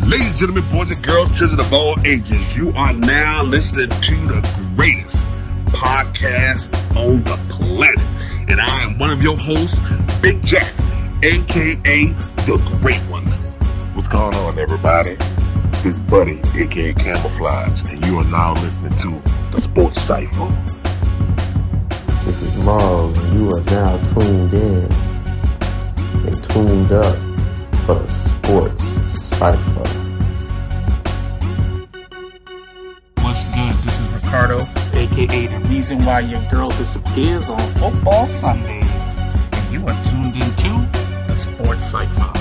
Ladies and gentlemen, boys and girls, children of all ages, you are now listening to the greatest podcast on the planet. And I am one of your hosts, Big Jack, a.k.a. The Great One. What's going on, everybody? It's Buddy, a.k.a. Camouflage, and you are now listening to the Sports Cypher. This is Miles, and you are now tuned in and tuned up for the Sports Cypher. What's good? This is Ricardo, aka the reason why your girl disappears on football Sundays. And you are tuned into the Sports Cypher.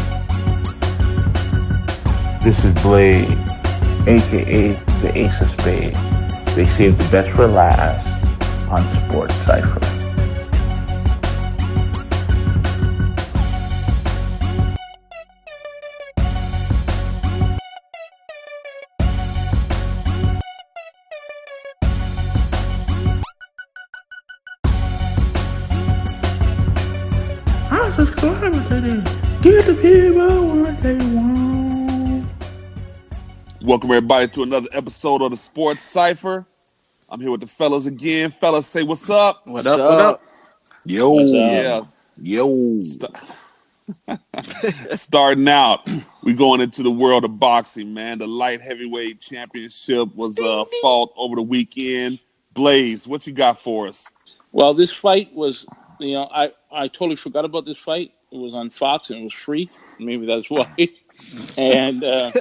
This is Blade, aka the Ace of Spades. They save the best for last on Sports Cypher. Subscribe to them. Give the people what they want. Welcome, everybody, to another episode of the Sports Cypher. I'm here with the fellas again. Fellas, say what's up. What up? Yo. Yeah. Yo. Starting out, we going into the world of boxing, man. The light heavyweight championship was fought over the weekend. Blaze, what you got for us? Well, this fight was, I totally forgot about this fight. It was on Fox and it was free. Maybe that's why. And the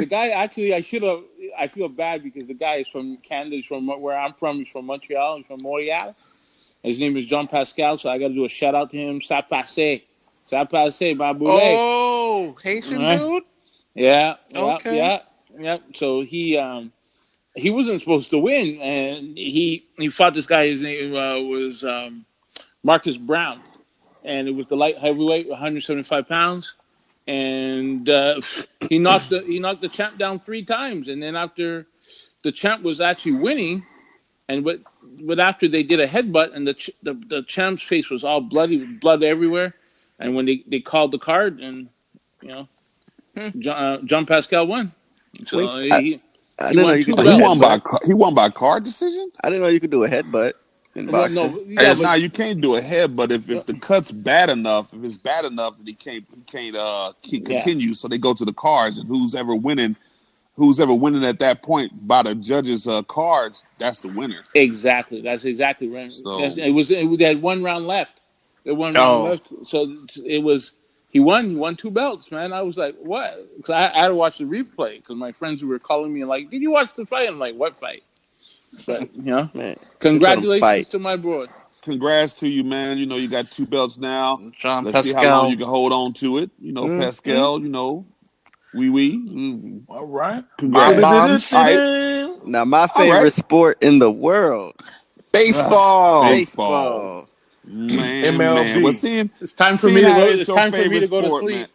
guy actually, I feel bad because the guy is from Canada. He's from where I'm from. He's from Montreal. He's from Montreal. His name is Jean Pascal, so I got to do a shout out to him. Ça passe, my boule. Oh, Haitian dude? Yeah. Okay. Yeah. So he wasn't supposed to win, and he fought this guy. His name was Marcus Brown, and it was the light heavyweight, 175 pounds, and he knocked the champ down 3 times, and then after the champ was actually winning, and but after they did a headbutt, and the champ's face was all bloody, with blood everywhere, and when they called the card, and John Pascal won. So I didn't know you could do He won by card decision? I didn't know you could do a headbutt in boxing. You can't do a headbutt if the cut's bad enough. If it's bad enough that he can't continue. So they go to the cards, and who's ever winning at that point by the judges' cards, that's the winner. Exactly. That's exactly right. So, they had 1 round left. So it was. He won 2 belts, man. I was like, what? Because I had to watch the replay because my friends were calling me like, did you watch the fight? I'm like, what fight? But, man, congratulations to my bro. Congrats to you, man. You got 2 belts now. Let's see how long you can hold on to it. Pascal, All right. Congrats. Now, my favorite sport in the world. Baseball. Man, MLB. Well, it's time for me to go. It's time for me to go to sleep.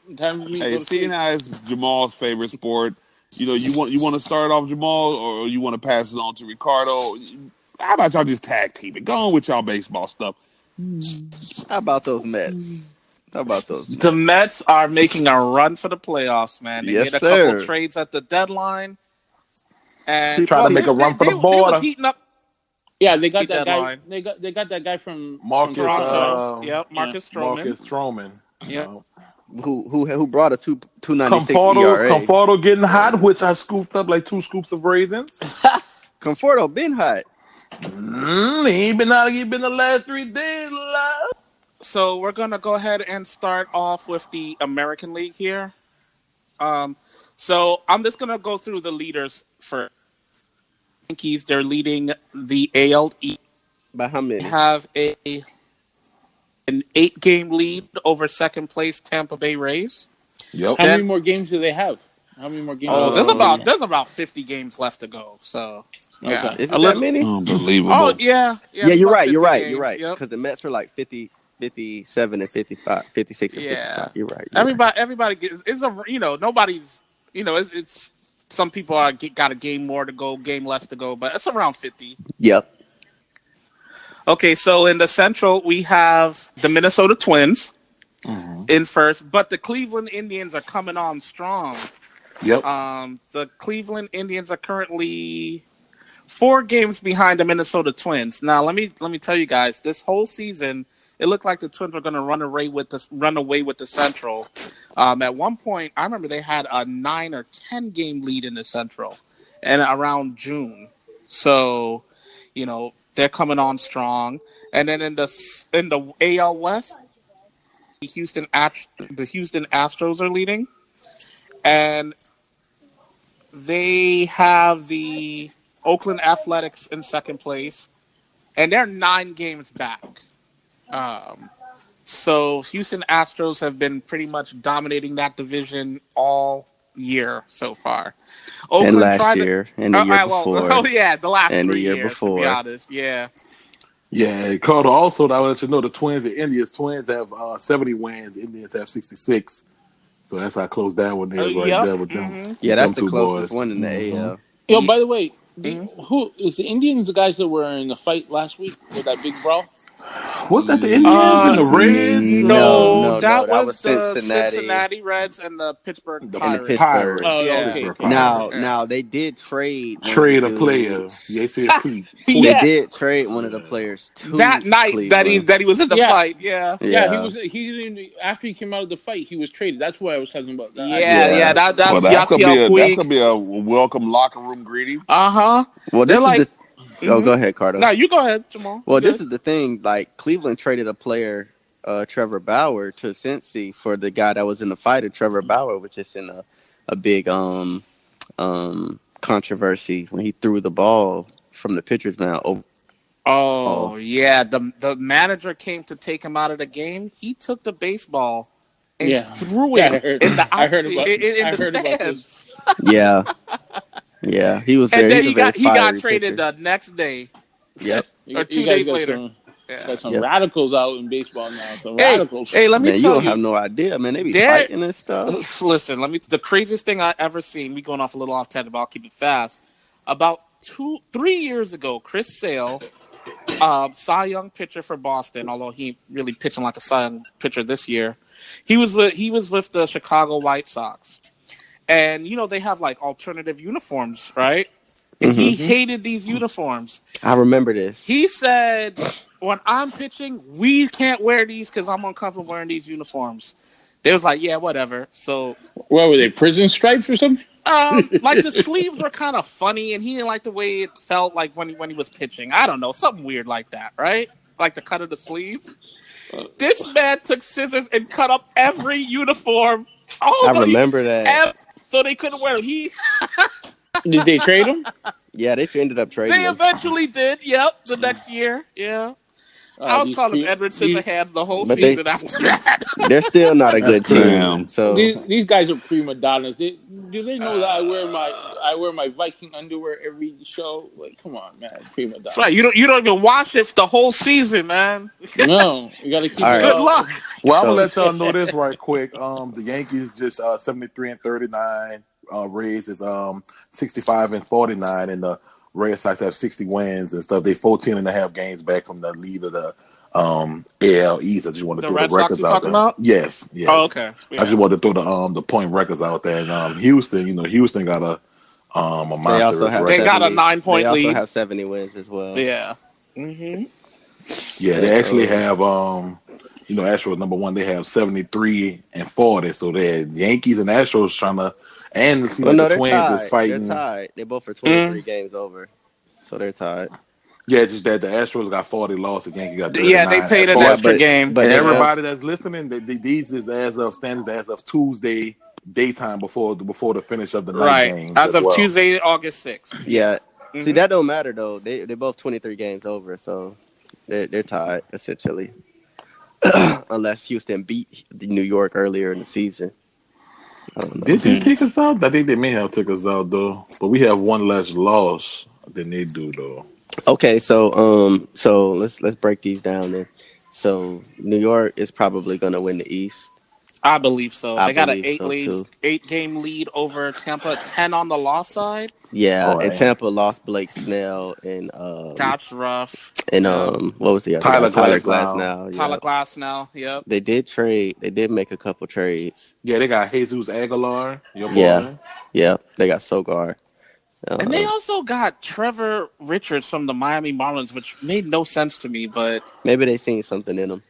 Seeing how it's Jamal's favorite sport, you want to start off, Jamal, or you want to pass it on to Ricardo? How about y'all just tag team it? Go on with y'all baseball stuff. How about those Mets? The Mets are making a run for the playoffs, man. They made a couple trades at the deadline, and trying to make a run for the ball. They was heating up. Yeah, they got that guy. They got that guy from Toronto. Marcus Stroman. Marcus Stroman. Yeah. Who brought a 2.96 ERA? Conforto getting hot, which I scooped up like 2 scoops of raisins. Conforto been hot. He ain't been out. He been the last 3 days. So we're gonna go ahead and start off with the American League here. So I'm just gonna go through the leaders for Yankees. They're leading the AL East. By how many? They have an 8-game lead over second place Tampa Bay Rays. Yep. How many more games do they have? There's about 50 games left to go. So okay. Is it that many? Unbelievable. Oh yeah. Yeah, you're right. You're right. Yep. Because the Mets are like 50, 57 and 55, 56 and 55. You're right. Everybody gets. It's nobody's. It's some people got a game more to go, game less to go, but it's around 50. Yep. Okay, so in the Central we have the Minnesota Twins. Mm-hmm. in first, but the Cleveland Indians are coming on strong. Yep. The Cleveland Indians are currently 4 games behind the Minnesota Twins. Now, let me tell you guys, this whole season, it looked like the Twins were going to run away with the Central. At one point, I remember they had a 9 or 10 game lead in the Central, and around June. So, they're coming on strong. And then in the AL West, the Houston Astros are leading, and they have the Oakland Athletics in second place, and they're 9 games back. So Houston Astros have been pretty much dominating that division all year so far. Oakland and last year, and the year before. Oh yeah, the last and 3 the year years, before. to be honest. Yeah. Yeah, Carter, also, I want to let you know the Twins and Indians. Twins have 70 wins. Indians have 66. So that's how close that one is right there with them. Mm-hmm. Yeah, that's the closest one in the AL. Yo, by the way, who is the Indians? The guys that were in the fight last week with that big brawl? Was that the Indians and the Reds? No, that was the Cincinnati Reds and the Pittsburgh Pirates. Oh, yeah. Okay. Now they did trade a player. They said They did trade one of the players to that night Cleveland. that he was in the fight. Yeah, he after he came out of the fight, he was traded. That's why I was talking about that. That's gonna be a welcome locker room greeting. Well, this is go ahead, Carter. No, you go ahead, Jamal. Well, this is the thing. Like, Cleveland traded a player, Trevor Bauer, to Cincy for the guy that was in the fight of Trevor Bauer, which is in a big controversy when he threw the ball from the pitcher's mound. Yeah. The manager came to take him out of the game. He took the baseball and threw it in the outfield in the stands. Yeah. Yeah, he was. And then he got traded the next day. Yep, or 2 days later. Got some radicals out in baseball now. Radicals. Hey, let me tell you. You don't have no idea, man. They be fighting and stuff. Listen, the craziest thing I ever seen. We going off a little off tangent, but I'll keep it fast. About 3 years ago, Chris Sale, Cy Young pitcher for Boston, although he really pitching like a Cy Young pitcher this year. He was with the Chicago White Sox. And, they have, like, alternative uniforms, right? And he hated these uniforms. I remember this. He said, when I'm pitching, we can't wear these because I'm uncomfortable wearing these uniforms. They was like, yeah, whatever. So, what were they, prison stripes or something? Like, the sleeves were kind of funny, and he didn't like the way it felt like when he was pitching. I don't know, something weird like that, right? Like the cut of the sleeves. This man took scissors and cut up every uniform. I remember that. So they couldn't wear them. Did they trade him? Yeah, they ended up trading him. They eventually did. Yep, the next year. Yeah. I was calling Edward Scissorhands the whole season after that. They're still not a good team. So these guys are prima donnas. Do they know that I wear my Viking underwear every show? Like, come on, man, prima donna. That's right. You don't even wash it the whole season, man. No, you got to keep it. Good luck. Well, I'm gonna let y'all know this right quick. The Yankees just 73-39. Rays is 65-49, and the Red Sox have 60 wins and stuff. They 14.5 games back from the lead of the AL East. I just want to throw the records out there. About? Yes. Oh, okay. Yeah. I just wanted to throw the point records out there. And Houston, Houston got a monster. They got a 9-point lead. They also have 70 wins as well. Yeah. Yeah, they actually have Astros number 1. They have 73-40. So the Yankees and Astros trying to. And it seems like the Twins tied. is fighting. They're tied. They're both for 23 games over. So they're tied. Yeah, just that the Astros got 40 losses. Yankees got 39. Yeah, they paid an extra game. But everybody that's listening, these is as of standards as of Tuesday daytime before the finish of the night games. As of Tuesday, August 6th. Yeah. See, that don't matter, though. They're both 23 games over, so they're tied, essentially. Unless Houston beat New York earlier in the season. Did they take us out? I think they may have took us out though, but we have one less loss than they do though. Okay, so let's break these down then. So New York is probably going to win the East. I believe so. I They got an believe so too. 8-game lead over Tampa, 10 on the loss side. Yeah, All and right. Tampa lost Blake Snell and That's rough. and Yep. what was the other Tyler guy? Tyler Glasnow. Glasnow. Tyler Yeah, Glass now. Yep. they did trade. They did make a couple trades. Yeah, they got Jesus Aguilar, your Yeah, boy. yeah, they got Sogar. And they also got Trevor Richards from the Miami Marlins, which made no sense to me, but Maybe they seen something in them.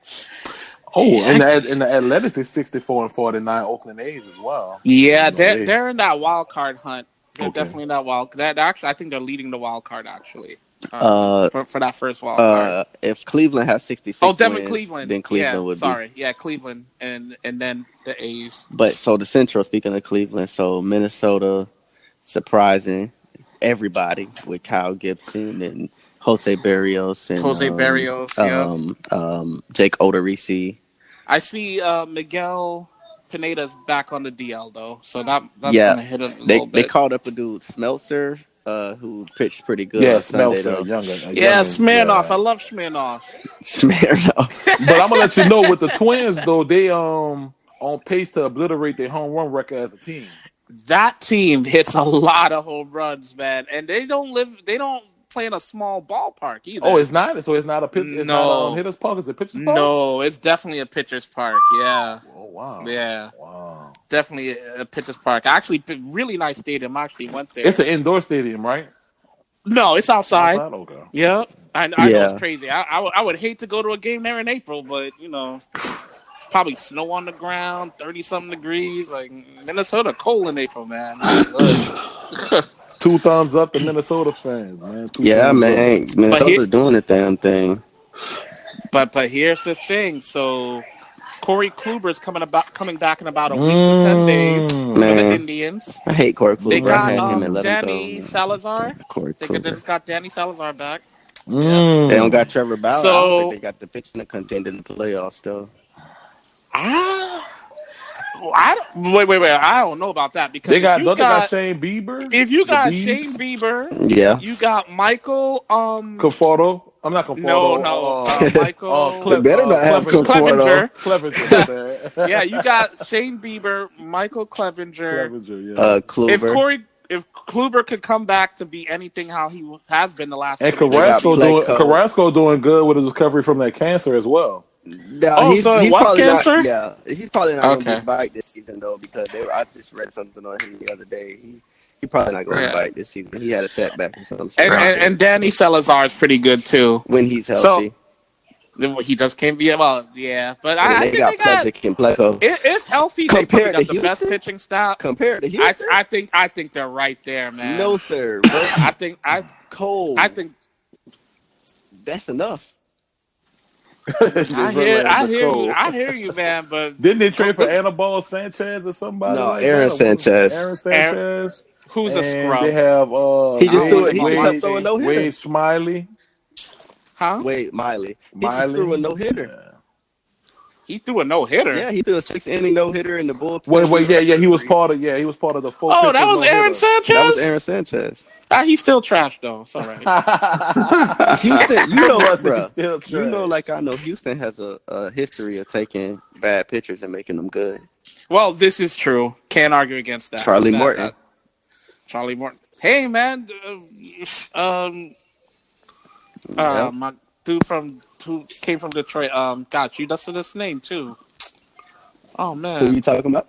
Oh, in the Athletics, it's 64-49 Oakland A's as well. yeah, You know, they're in that wild card hunt. They're Okay. definitely in that wild. That actually, I think they're leading the wild card actually. Uh, For that first wild card. If Cleveland has 66 Oh, them and wins, Cleveland. then Cleveland Yeah, would sorry. Yeah, Cleveland and then the A's. But so the Central, speaking of Cleveland, so Minnesota surprising everybody with Kyle Gibson and Jose Barrios and Jose Barrios, Jake Odorizzi. I see Miguel Pineda's back on the DL though, so that's gonna hit a little bit. They called up a dude Smeltzer, who pitched pretty good. Yeah, on Sunday, Smeltzer, though. Yeah, Smirnoff. I love Smirnoff. Smirnoff. But I'm gonna let you know with the Twins though, they on pace to obliterate their home run record as a team. That team hits a lot of home runs, man, and they don't play in a small ballpark either. Oh, it's not. So it's not a pit. It's not a hitter's park. It's a pitcher's park. No, it's definitely a pitcher's park. Yeah. Oh wow. Yeah. Wow. Definitely a pitcher's park. Actually, really nice stadium. I actually went there. It's an indoor stadium, right? No, it's outside. Okay. Yeah. I know it's crazy. I would hate to go to a game there in April, but probably snow on the ground, 30-something degrees. Like Minnesota, cold in April, man. 2 thumbs up to Minnesota fans, man. Minnesota's doing the damn thing. But here's the thing. So Corey Kluber's coming back in about a week to 10 days for the Indians. I hate Corey Kluber. They got him and let Danny him go. Salazar. Corey They Kluber. just got Danny Salazar back. They don't got Trevor Bauer. So, I don't think they got the pitching to contend in the playoffs, though. Wait. I don't know about that because they got Shane Bieber. If you got Shane Bieber, you got Michael Conforto. I'm not Conforto. No. Michael. They better not have Conforto. Clevenger. Yeah, you got Shane Bieber, Michael Clevenger. Kluber. If Kluber could come back to be anything how he has been the last, and Carrasco doing good with his recovery from that cancer as well. No, he's probably cancer? He's probably not going to be back this season though because I just read something on him the other day. He probably not going to bite this season. He had a setback or something. And Danny Salazar is pretty good too when he's healthy. So he just can't be but I think got Plesak and Pleco. If healthy, they probably got the best pitching staff. Compared to Houston, I think they're right there, man. No sir, bro. I think that's enough. I hear you, man. But didn't they trade for Anibal Sanchez or somebody? No, Aaron Sanchez. Aaron Sanchez. Who's a scrub? They have he just threw it. He just threw a no hitter. Wade Smiley. Huh? Wade Miley. He just threw a no hitter. Yeah. He threw a no hitter. Yeah, he threw a 6-inning no hitter in the bullpen. Wait, he was part of the full. Oh, that was Aaron Sanchez. That was Aaron Sanchez. He's still trash though. It's all right. Houston, you know, like I know, Houston has a history of taking bad pitchers and making them good. Well, this is true. Can't argue against that. Charlie Morton. Charlie Morton. Hey, man. My dude who came from Detroit. You dusted his name too. Oh man. Who are you talking about?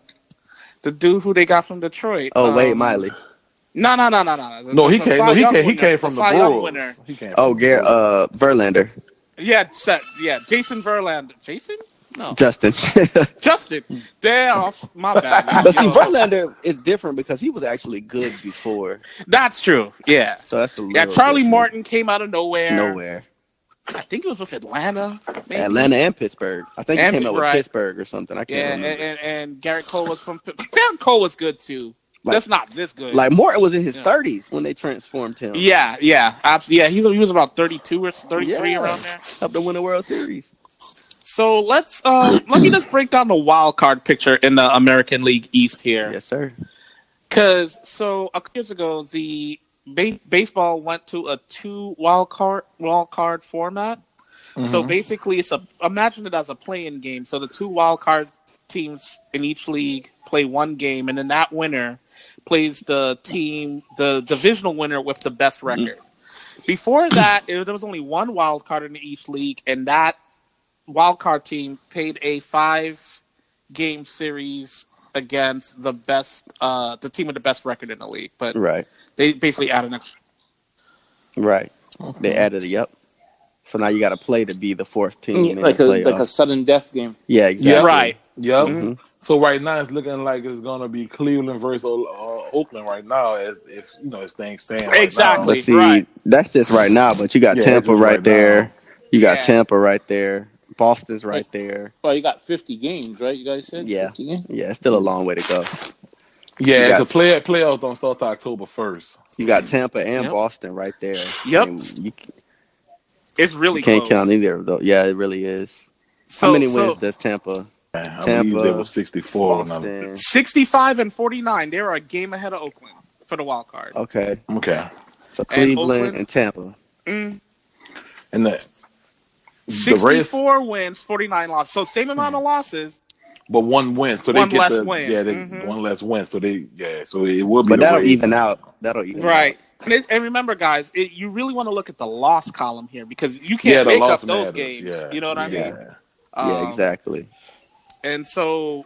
The dude who they got from Detroit. Oh, Wade Miley. No. No, he came from the Brewers. Verlander. Yeah, Jason Verlander. Jason? No. Justin. Damn, my bad. But see, Verlander is different because he was actually good before. That's true. Yeah. So that's a little Charlie different. Morton came out of nowhere. I think it was with Atlanta. Maybe. Atlanta and Pittsburgh. I think he came out with Pittsburgh or something. I can't remember. And Garrett Cole was from Garrett Cole was good too. That's not this good. Like Morton was in his 30s when they transformed him. Yeah. He was about 32 or 33 around there. Helped them win the World Series. So let me just break down the wild card picture in the American League East here. Yes, sir. Because a couple years ago, the baseball went to a 2 wild card format. Mm-hmm. So basically, imagine it as a play-in game. So the 2 wild card teams in each league play one game, and then that winner plays the divisional winner with the best record. Before that, there was only one wild card in each league, and that wild card team played a 5-game series against the team with the best record in the league. But they basically added an extra. Right. They added it. Yep. So now you got to play to be the fourth team in like the playoffs. like a sudden death game. Yeah, exactly. Right. Yep. Mm-hmm. So right now it's looking like it's gonna be Cleveland versus Oakland right now, as if if things stand. Right Exactly. now. But see, that's just right now. But you got Tampa right there. Now. You got Tampa right there. Boston's right there. Well, you got 50 games, right? You guys said. Yeah. 50 games? Yeah, it's still a long way to go. Yeah, the playoffs don't start till October 1st. So. You got Tampa and Boston right there. Yep. It's really you can't close. count either of those. Yeah, it really is. How many wins does Tampa? I believe they were 64. Boston. 65 and 49. They were a game ahead of Oakland for the wild card. Okay. So Oakland, Cleveland and Tampa. And the 64 wins, 49 losses. So same amount of losses. But one win. So one they get less win. Yeah, one less win. So so it will be. But that'll even out. Right. And remember, guys, you really want to look at the loss column here because you can't make up those games. Yeah. You know what I mean? Yeah, exactly. And so,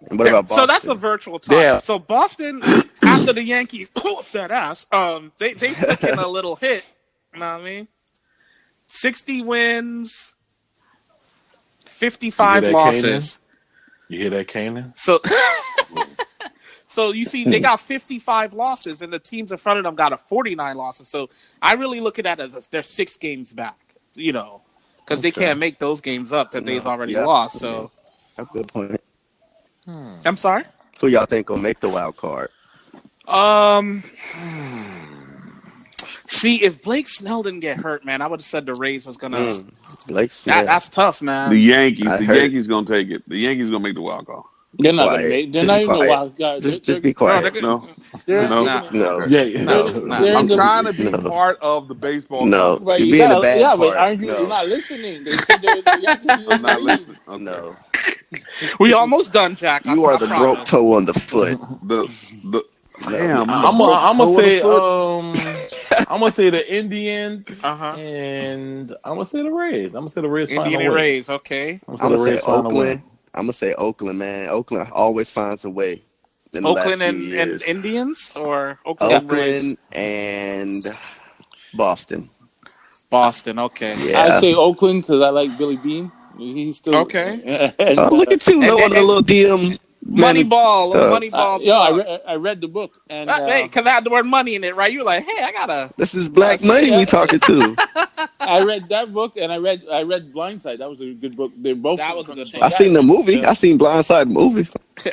what about Boston? So that's a virtual tie. Yeah. So Boston, after the Yankees whooped that ass, they took in a little hit. You know what I mean? 60 wins, 55 losses. You hear that, Kanan? So you see, they got 55 losses, and the teams in front of them got a 49 losses. So I really look at that as they're 6 games back, because they can't make those games up that they've already lost. So that's a good point. I'm sorry? Who y'all think will make the wild card? See, if Blake Snell didn't get hurt, man, I would have said the Rays was gonna. Blake Snell. That's tough, man. The Yankees gonna take it. The Yankees gonna make the wild card. They're not going to make. They're not even a wild card. Just be quiet. No. I'm trying to be part of the baseball. No, but you're being a bad part. But aren't you? You're not listening. They said the Yankees. I'm not listening. No. We almost done, Jack. You are the broke toe on the foot. Damn, I'm gonna say I'm gonna say the Indians and I'm gonna say the Rays. I'm gonna say the Rays. Indian and Rays, okay. I'm gonna say Oakland. I'm gonna say Oakland, man. Oakland always finds a way. Oakland and Indians or Oakland and Boston. Boston, okay. Yeah. I say Oakland because I like Billy Bean. He's still okay. Look at you, on the little DM. Moneyball. I read the book and hey, because I had the word money in it, right? You were like, hey, I gotta. This is Black Money we talking to. I read that book and I read Blindside. That was a good book. They're both. That was a good thing. I seen the movie. I seen Blindside movie.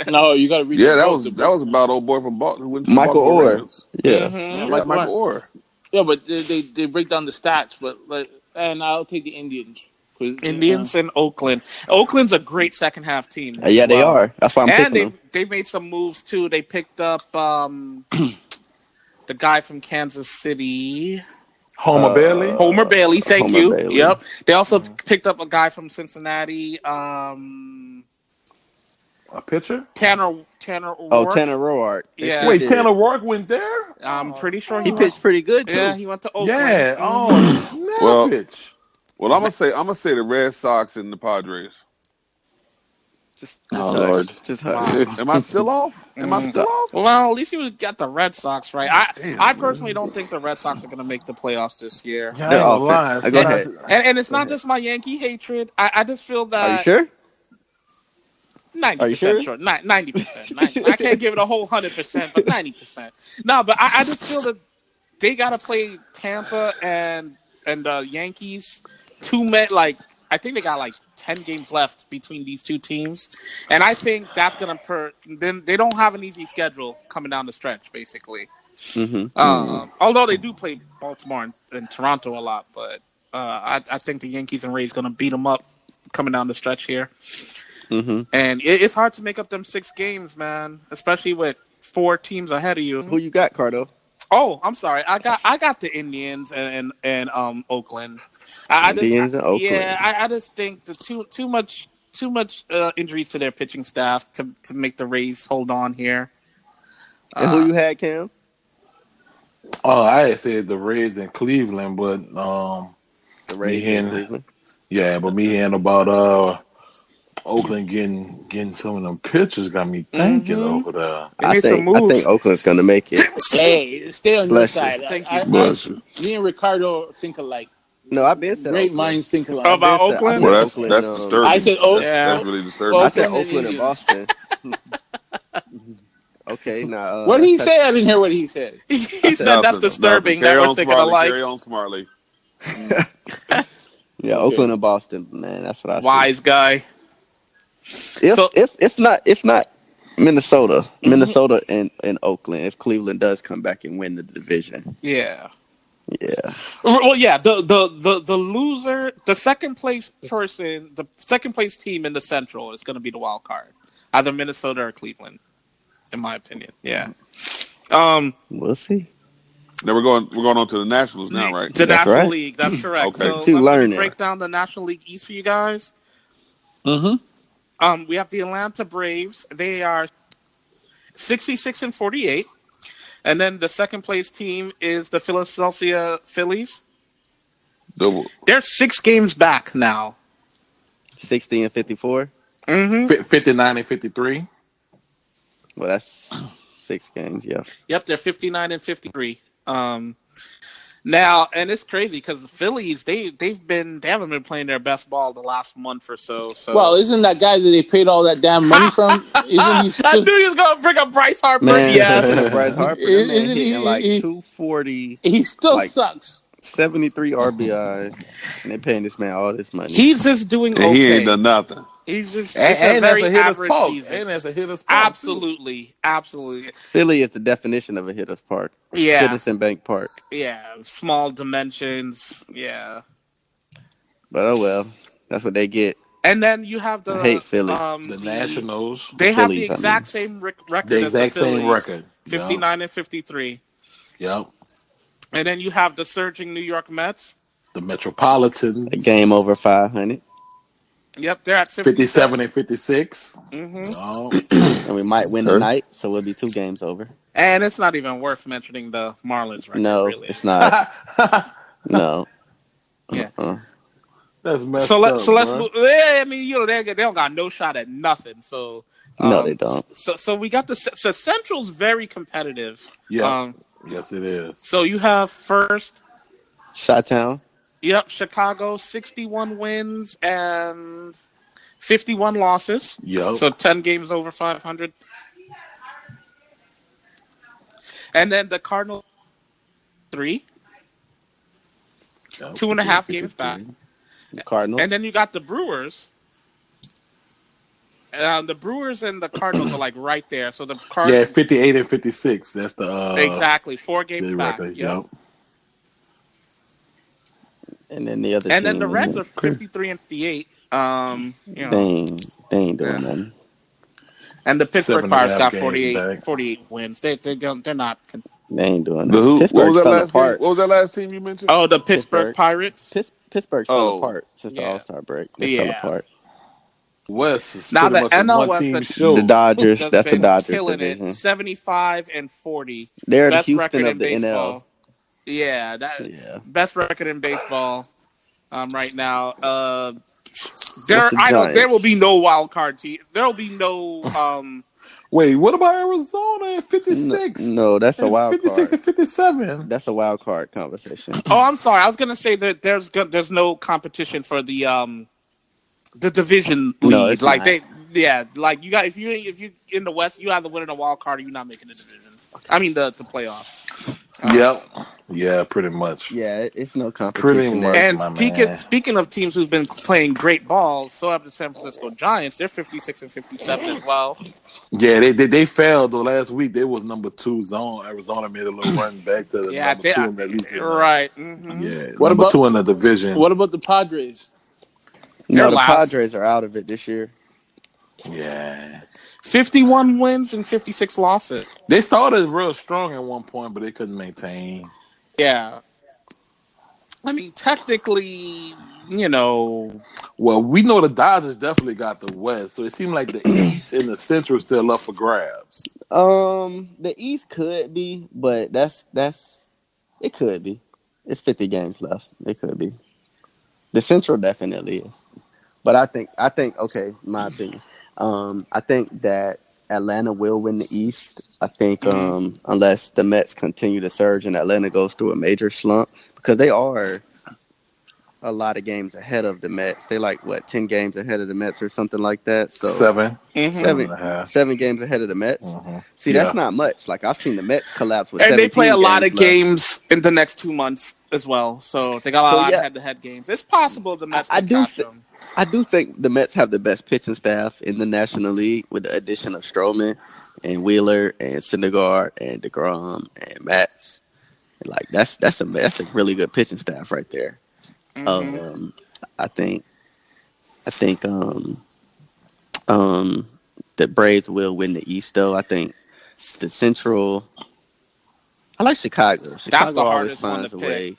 No, you gotta read. Yeah, that was about old boy from Boston who went to Michael Orr. Yeah, Michael Orr. Yeah, but they break down the stats, and I'll take the Indians. Indians and Oakland. Oakland's a great second half team. Yeah, they are. That's why I'm picking them. They made some moves too. They picked up the guy from Kansas City. Homer Bailey. Homer Bailey, thank Homer you. Bailey. Yep. They also picked up a guy from Cincinnati. A pitcher? Tanner Roark. Oh, Tanner Roark. Yeah. Wait, Tanner Roark went there? I'm pretty sure he pitched pretty good too. Yeah, he went to Oakland. Yeah. Oh, pitch. Well, I'm gonna say the Red Sox and the Padres. Just hush. Just hush. Wow. Am I still off? Well, at least you got the Red Sox right. I personally don't think the Red Sox are going to make the playoffs this year. Yeah, they're all lying. Go ahead. And it's not just my Yankee hatred. I just feel that. Are you sure? 90% sure. 90%. I can't give it a whole 100%, but 90%. No, but I just feel that they got to play Tampa and the Yankees. I think they got 10 games left between these two teams. And I think that's going to then they don't have an easy schedule coming down the stretch, basically. Although they do play Baltimore and Toronto a lot, but I think the Yankees and Rays going to beat them up coming down the stretch here. And it's hard to make up them 6 games, man, especially with 4 teams ahead of you. Who you got, Cardo? Oh, I'm sorry. I got the Indians and Oakland. Indians and Oakland. Yeah, I just think the too much injuries to their pitching staff to make the Rays hold on here. And who you had, Cam? Oh, I had said the Reds in Cleveland, but The Rays in Cleveland. Yeah, but me hearing about Oakland getting some of them pitchers got me thinking over there. I think Oakland's gonna make it. Hey, stay on your side. Thank you. Me and Ricardo think alike. No, I've been said Great Oakland. minds think alike. About Oakland? Well, that's disturbing. I said That's really disturbing. I said Oakland Oakland and Boston. Okay, now. What did he say? I didn't hear what he said. He said that's disturbing that we're thinking alike. Carry on smartly. Yeah, Oakland and Boston, man. That's what I see. Wise guy. If not Minnesota and Oakland. If Cleveland does come back and win the division, Yeah. yeah. Well, yeah. The loser, the second place person, the second place team in the Central is going to be the wild card, either Minnesota or Cleveland, in my opinion. Yeah. We'll see. Then we're going on to the Nationals now, right? The That's National right. League. That's correct. Okay. So let me learning. break down the National League East for you guys. Mm-hmm. We have the Atlanta Braves. They are 66-48. And then the second place team is the Philadelphia Phillies. They're 6 games back now. 60-54. 59-53. Well, that's 6 games. Yeah. Yep, they're 59-53. Now, and it's crazy because the Phillies they haven't been playing their best ball the last month or so. Well, isn't that guy that they paid all that damn money from? Isn't he I still, knew he was going to bring up Bryce Harper. Man, Yes, Bryce Harper, that man Isn't hitting like he- 240, he still like- sucks. 73 RBI, and they're paying this man all this money. he's just doing And okay. he ain't done nothing. He's just And it's a very that's a hitter's average park. season. And that's a hitter's park. Absolutely. Philly is the definition of a hitter's park. Yeah, Citizen Bank Park. yeah. Small dimensions. Yeah, But oh well, that's what they get. and then you have the I hate Philly. The Nationals. They have Phillies, the exact same record. The as the exact same Phillies, record. 59-53. Yep. And then you have the surging New York Mets. The Metropolitans. A game over 500, Yep, they're at 57-56. and we might win tonight, so we'll be 2 games over. And it's not even worth mentioning the Marlins record. No, really. it's not. No. Yeah. That's messed So let's bro. move. Yeah, I mean, they don't got no shot at nothing. So No, they don't. So we got the Central's very competitive. Yeah. Yes, it is. So you have first. Chi-Town. Yep, Chicago, 61 wins and 51 losses. Yep. So 10 games over 500. And then the Cardinals, 3. Yep. 2.5 games back. Cardinals. And then you got the Brewers. The Brewers and the Cardinals are like right there. So the Yeah, Cardinals, 58-56. That's the exactly 4 games the back. record. Yep. And then the other And then team the is- Reds are 53-58. You know, They ain't doing nothing. and the Pittsburgh 7.5 Pirates got games 48 wins. They're not. They ain't doing The nothing. who? What was Pittsburgh's that fell last apart. game? What was that last team you mentioned? Oh, the Pittsburgh Pittsburgh. Pirates. Pittsburgh's fell Oh. apart since the Yeah. All-Star break. They fell Yeah. apart. West is Now pretty the much a NL West one-team has- show. The Dodgers. Just That's the been Dodgers killing division. it. 75-40. They're the Best Houston record of in the baseball. NL. Yeah, Yeah. best record in baseball right now. What's the Giants? There will be no wild card team. There will be no. Wait, what about Arizona at 56? No, that's a wild 56 card. and 57. That's a wild card conversation. Oh, I'm sorry. I was gonna say that there's no competition for the division lead. No, it's like not. like you got if you in the West, you either win in a wild card or you're not making the division. I mean the playoffs. Yep. Yeah, pretty much. Yeah, it's no Pretty competition much. there. And my speaking man. speaking of teams who've been playing great ball, so have the San Francisco Giants. They're 56 and 57 as well. Yeah, they failed though last week. They was number 2 zone. Arizona made a little run back to the Yeah, number 2 in the least. right. Mm-hmm. Yeah, What number about- 2 in the division. What about the Padres? No, the last. Padres are out of it this year. Yeah, 51 wins and 56 losses. they started real strong at one point, but they couldn't maintain. Yeah. I mean, technically, you know, Well, we know the Dodgers definitely got the West, so it seemed like the East and the Central still up for grabs. The East could be, but that's it could be. It's 50 games left. It could be. The Central definitely is. But I think okay, my opinion. I think that Atlanta will win the East. I think unless the Mets continue to surge and Atlanta goes through a major slump because they are a lot of games ahead of the Mets. They like what 10 games ahead of the Mets or something like that. So Seven seven and a half. 7 games ahead of the Mets. See, Yeah. that's not much. Like I've seen the Mets collapse with and they 17 play a lot of games left. games in the next 2 months as well. So they got a So, lot of yeah. head-to-head games. It's possible the Mets I can do catch thi- them. I do think the Mets have the best pitching staff in the National League with the addition of Stroman and Wheeler and Syndergaard and DeGrom and Matz. Like that's a really good pitching staff right there. I think the Braves will win the East though. I think the Central. I like Chicago. Chicago the always hardest one finds to a pick. way.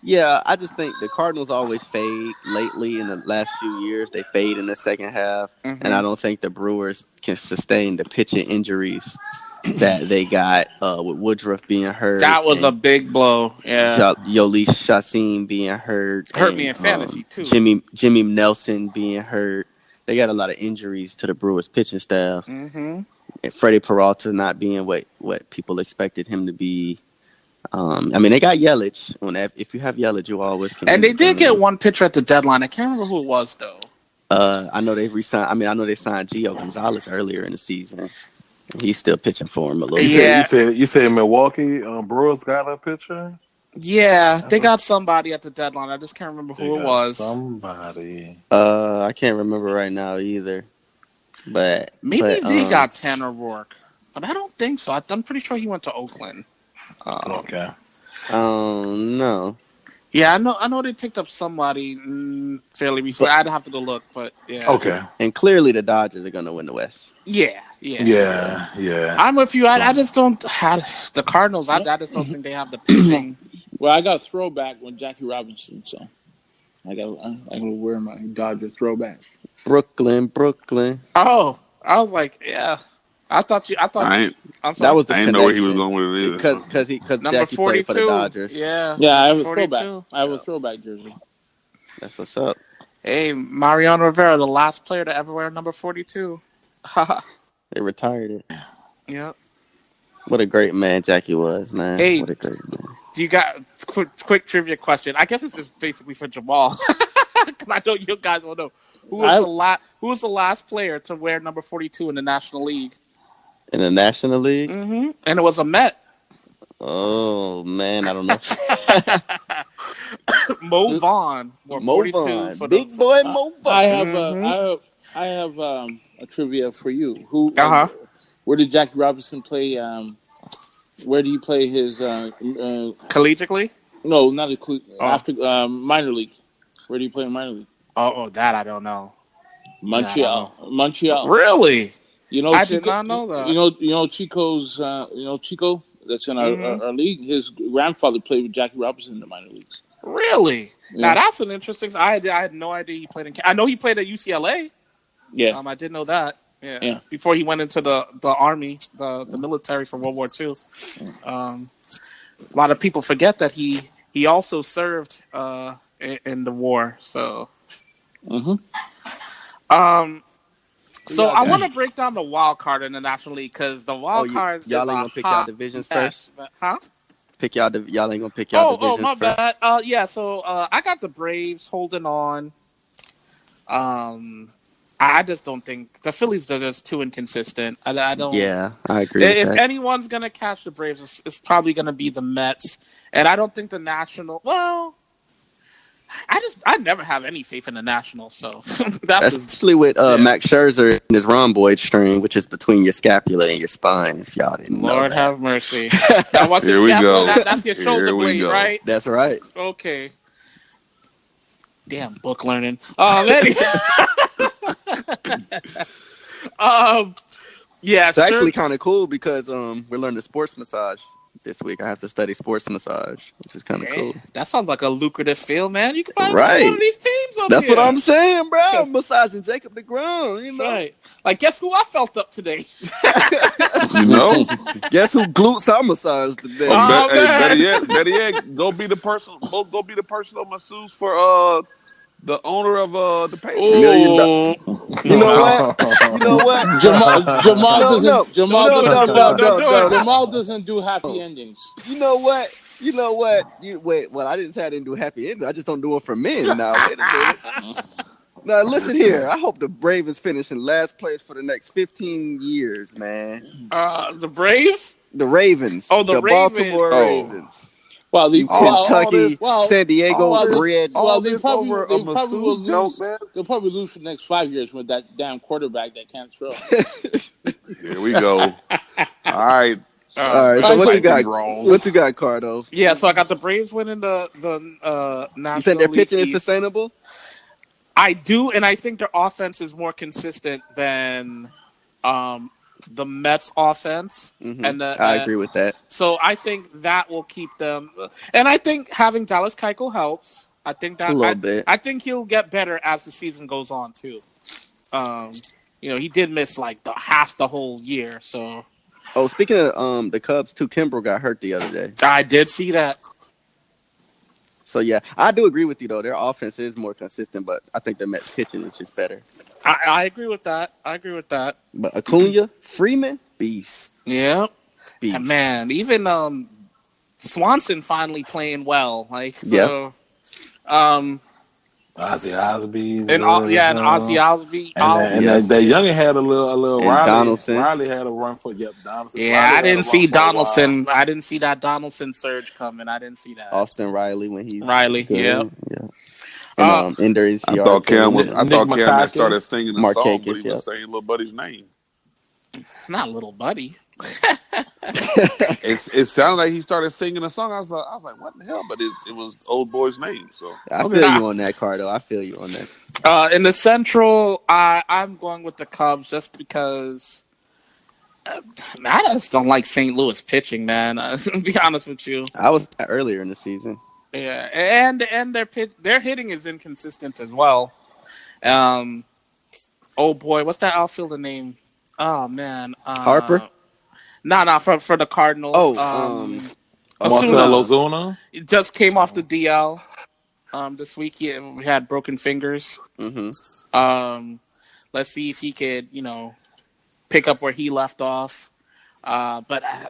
Yeah, I just think the Cardinals always fade lately in the last few years. They fade in the second half, and I don't think the Brewers can sustain the pitching injuries that they got with Woodruff being hurt. That was a big blow. Yeah, Yoeli Chacin being hurt. hurt and, me in fantasy too. Jimmy Nelson being hurt. They got a lot of injuries to the Brewers pitching staff. And Freddie Peralta not being what people expected him to be. I mean, they got Yelich. If you have Yelich, you always can. And they did get one pitcher at the deadline. I can't remember who it was though. I know they re-signed. I mean, I know they signed Gio Gonzalez earlier in the season. He's still pitching for him a little bit. Yeah. You said Milwaukee Brewers got a pitcher? Yeah, they got somebody at the deadline. I just can't remember who it was. Somebody. I can't remember right now either. But Maybe they got Tanner Rourke, but I don't think so. I'm pretty sure he went to Oakland. Okay. No. Yeah, I know they picked up somebody fairly recently. I'd have to go look, but yeah. Okay. And clearly the Dodgers are going to win the West. Yeah. I'm with you. I just don't have the Cardinals. I just don't think they have the pitching. Well, I got a throwback with Jackie Robinson, so I got to wear my Dodger throwback. Brooklyn. Oh, I was like, yeah. I thought. That was the I didn't know where he was going with it either. Because number Jackie 42 played for the Dodgers. Yeah, I have a 42. throwback. I have a throwback jersey. That's what's up. Hey, Mariano Rivera, the last player to ever wear number 42. They retired it. Yep. What a great man Jackie was, man. Hey, what a great man. Do you got quick trivia question? I guess this is basically for Jamal, because I know you guys will know. Who was the last player to wear number 42 in the National League? In the National League? Mm-hmm. And it was a Met. Oh, man, I don't know. Mo Vaughn. Mo Vaughn. Big boy Mo Vaughn. I have a trivia for you. Who? Where did Jackie Robinson play? Where did he play his collegiately? No, not after minor league. Where did he play in minor league? Oh, that I don't know. Montreal. Yeah, Montreal. Really? You know, I did not know that. You know Chico's. Chico that's in our league. His grandfather played with Jackie Robinson in the minor leagues. Really? Yeah. Now that's an interesting. I had no idea he played in. I know he played at UCLA. Yeah. I did know that. Yeah. Before he went into the army, the military for World War II. A lot of people forget that he also served in the war. So. So I want to break down the wild card in the National League because the wild card. Y'all ain't gonna pick y'all divisions first, huh? Y'all ain't gonna pick y'all divisions my first. bad. Yeah. So I got the Braves holding on. I just don't think the Phillies are just too inconsistent. I don't. Yeah, I agree. If anyone's gonna catch the Braves, it's probably gonna be the Mets, and I don't think the National. Well, I never have any faith in the Nationals, so that's especially with Max Scherzer and his rhomboid strain, which is between your scapula and your spine. If y'all didn't know, Lord that. have mercy. Now, what's Here we go. That's your shoulder blade, right? That's right. Okay. Damn, book learning. Anyway. Yeah, it's actually kind of cool because we're learning sports massage this week. I have to study sports massage, which is kind of cool. That sounds like a lucrative field, man. You could probably Right. run one of these teams up That's here. what I'm saying, bro. I'm massaging Jacob DeGrom, you know. Right. Like, guess who I felt up today? You know? Guess who glutes I massaged today? Oh, Better man. yet, go be the personal masseuse for the owner of the Patriots. Oh. You know what? You know what? Jamal doesn't. No. Jamal Don't doesn't. do it. Don't do it. Jamal doesn't do happy endings. You know what? Wait. Well, I didn't say I didn't do happy endings. I just don't do it for men. Now, wait a minute. Now, listen here. I hope the Ravens finish in last place for the next 15 years, man. The Braves? The Ravens. Oh, the Ravens. Baltimore Oh. Ravens. Well, the Kentucky, San Diego, all this- Red. Well, this they probably over will masseuse joke, lose. man. They'll probably lose for the next 5 years with that damn quarterback that can't throw. Here we go. All right. All right, so All right, what so you got? wrong. What you got, Cardo? Yeah, so I got the Braves winning the National You think their League pitching is East. sustainable? I do, and I think their offense is more consistent than the Mets' offense. Mhm. And I agree with that. So I think that will keep them. And I think having Dallas Keuchel helps. I think that A little bit. I think he'll get better as the season goes on too. He did miss like half the whole year. So Oh, speaking of the Cubs, too, Kimbrel got hurt the other day. I did see that. So yeah, I do agree with you though. Their offense is more consistent, but I think the Mets pitching is just better. I agree with that. But Acuna, Freeman, beast. Yeah. Beast. And man, even Swanson finally playing well. Like so. Ozzy Osby. And Ozzy Osby. And that youngin had a little And Riley. Donaldson. Riley had a run for Donaldson. Yeah, Riley I had didn't a see run for a while. Donaldson. I didn't see that Donaldson surge coming. I didn't see that. Austin Riley when he's Riley, good. yeah. And Enders, I thought Cam Nick had Markakis. started singing the song, but Markakis, he was saying little buddy's name. Not little buddy. It sounded like he started singing a song. I was like, what the hell? But it was old boy's name. So I feel you on that, Cardo. I feel you on that. In the Central, I'm going with the Cubs just because I just don't like St. Louis pitching, man. To be honest with you. I was earlier in the season. Yeah, and their hitting is inconsistent as well. Oh boy, what's that outfielder name? Oh man, Harper. No, for the Cardinals. Oh, Marcell Ozuna. He just came off the DL this week. He had broken fingers. Mm-hmm. Let's see if he could, pick up where he left off. But I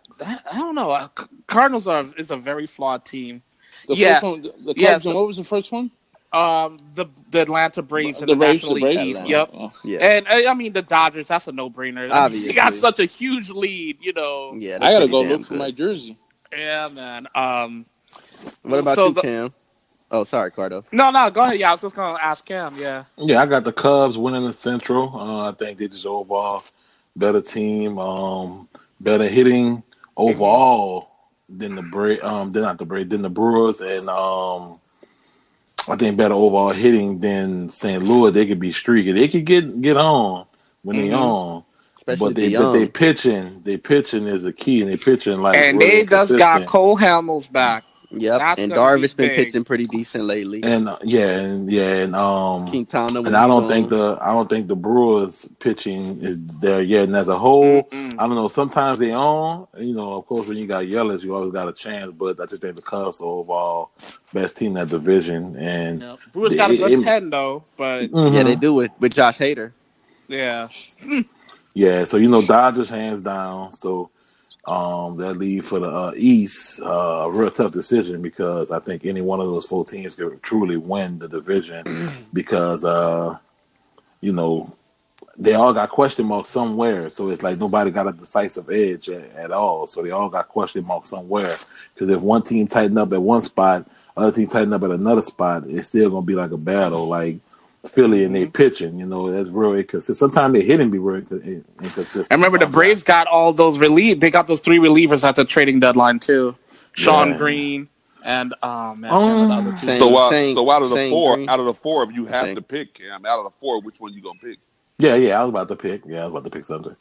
don't know. Cardinals is a very flawed team. First one, the Cubs, and what was the first one? The Atlanta Braves in the Braves, National League East. Atlanta. Yep. Oh. Yeah. And I mean the Dodgers. That's a no-brainer. Obviously. They got such a huge lead. Yeah, I gotta go damn look for good. my jersey. Yeah, man. What about so you, Cam? Oh, sorry, Cardo. No, go ahead. Yeah, I was just gonna ask Cam. Yeah. Yeah, I got the Cubs winning the Central. I think they just overall better team, better hitting overall than the than the Brewers, and I think better overall hitting than St. Louis. They could be streaky. They could get on when they on. Especially But they pitching is a key, and they pitching like And really they just got consistent. Cole Hamels back. Yep, That's and gonna be Darvish been big. pitching pretty decent lately. And Quintana, and I don't think the Brewers pitching is there yet. And as a whole, I don't know. Sometimes they own. Of course, when you got Yelich, you always got a chance. But I just think the Cubs are overall best team in that division. And Yep. Brewers got a good 10 though, but yeah, they do with Josh Hader. yeah. Yeah, so Dodgers hands down. So that lead for the East, a real tough decision because I think any one of those 4 teams could truly win the division because they all got question marks somewhere. So it's like nobody got a decisive edge at all. So they all got question marks somewhere because if one team tighten up at one spot, other team tighten up at another spot, it's still gonna be like a battle. Like Philly and they pitching, that's real inconsistent. Sometimes they hitting be real inconsistent. I remember the Braves got all those They got those 3 relievers at the trading deadline too. Sean Green and the other two. So out of the four, if you have to pick, Cam, out of the 4, which one you gonna pick? Yeah, I was about to pick. Sunday.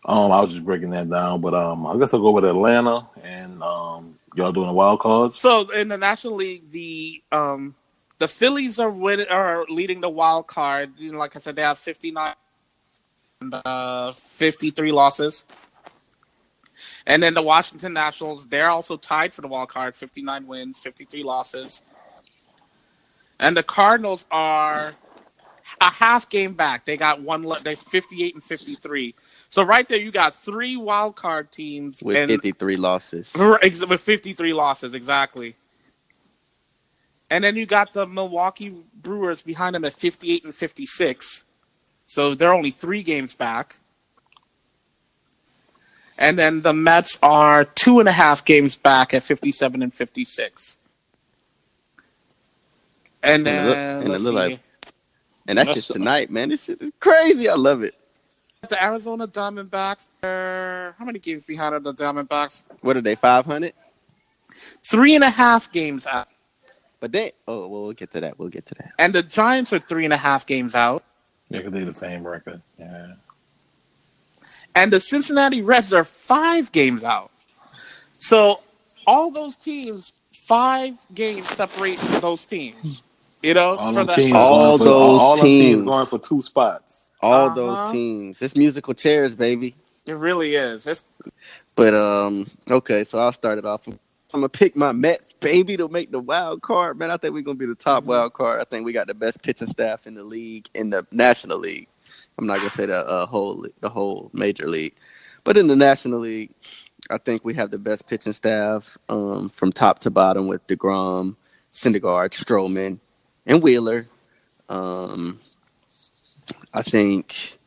I was just breaking that down, but I guess I'll go with Atlanta and y'all doing the wild cards. So in the National League, the Phillies are leading the wild card. You know, like I said, they have 59 and 53 losses. And then the Washington Nationals, they're also tied for the wild card, 59 wins, 53 losses. And the Cardinals are a half game back. They got they're 58 and 53. So right there, you got three wild card teams with 53 losses. With 53 losses, exactly. And then you got the Milwaukee Brewers behind them at 58 and 56. So they're only 3 games back. And then the Mets are 2.5 games back at 57 and 56. And then and that's just tonight, man. This shit is crazy. I love it. The Arizona Diamondbacks are how many games behind are the Diamondbacks? What are they? 500? 3.5 games out. But we'll get to that. We'll get to that. And the Giants are 3.5 games out. Yeah, because they're the same record. Yeah. And the Cincinnati Reds are 5 games out. So all those teams, 5 games separate those teams. You know, all for those teams going for 2 spots. All those teams. It's musical chairs, baby. It really is. But okay, so I'll start it off. I'm gonna pick my Mets, baby, to make the wild card. Man, I think we're gonna be the top wild card. I think we got the best pitching staff in the league, in the National League. I'm not gonna say the whole major league, but in the National League, I think we have the best pitching staff from top to bottom with DeGrom, Syndergaard, Stroman, and Wheeler. I think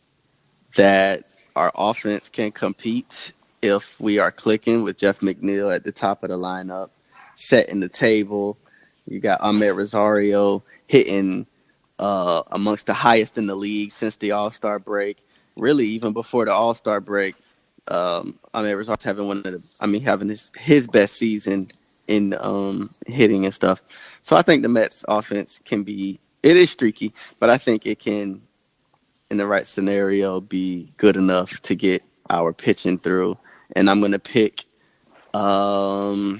that our offense can compete if we are clicking with Jeff McNeil at the top of the lineup, setting the table. You got Ahmed Rosario hitting amongst the highest in the league since the All-Star break. Really, even before the All-Star break, Ahmed Rosario having his best season in hitting and stuff. So I think the Mets offense it is streaky, but I think it can, in the right scenario, be good enough to get our pitching through. And I'm going to pick I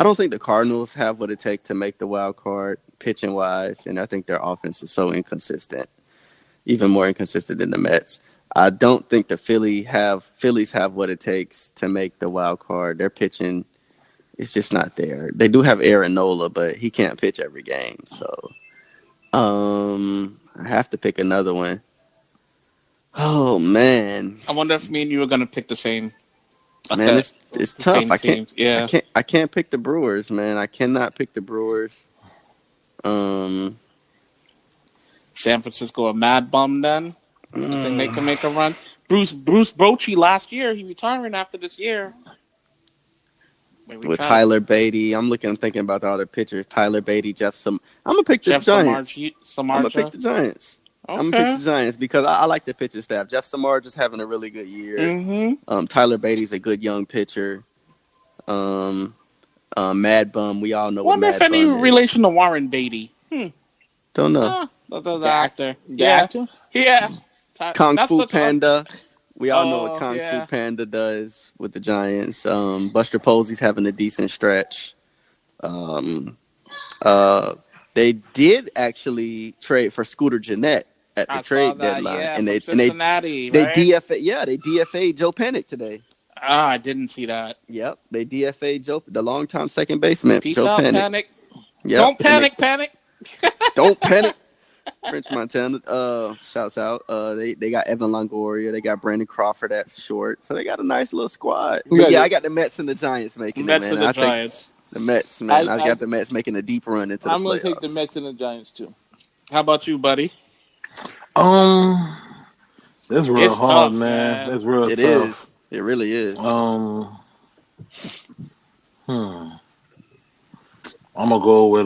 don't think the Cardinals have what it takes to make the wild card pitching wise, and I think their offense is so inconsistent, even more inconsistent than the Mets. I don't think the Phillies have what it takes to make the wild card. Their pitching is just not there. They do have Aaron Nola, but he can't pitch every game. So I have to pick another one. Oh man! I wonder if me and you are going to pick the same. Man, it's tough. I can't pick the Brewers, man. I cannot pick the Brewers. San Francisco a mad bum then? You think they can make a run? Bruce Bochy last year, he retiring after this year. With Tyler Beatty, I'm thinking about the other pitchers. Tyler Beatty, I'm gonna pick the Giants. I'm gonna pick the Giants. Okay. I'm gonna pick the Giants because I like the pitching staff. Jeff Samardzija is having a really good year. Mm-hmm. Tyler Beatty's a good young pitcher. Mad Bum, we all know. Wonder if any relation to Warren Beatty. Don't know. The actor. Actor? Yeah. Kung Fu Panda. We all know what Kung Fu Panda does with the Giants. Buster Posey's having a decent stretch. They did actually trade for Scooter Gennett at the trade deadline, and they DFA'd Joe Panic today. I didn't see that. Yep, they DFA'd the longtime second baseman. Peace Joe out, Panic. Yep. Don't panic. Don't panic. French Montana, shouts out. They got Evan Longoria. They got Brandon Crawford at short. So they got a nice little squad. Yeah, I got the Mets and the Giants making Mets it, man. And the Giants. The Mets, man. I got the Mets making a deep run into the playoffs. I'm going to take the Mets and the Giants, too. How about you, buddy? That's real hard, tough, man. That's real tough. It is. It really is. I'm gonna go with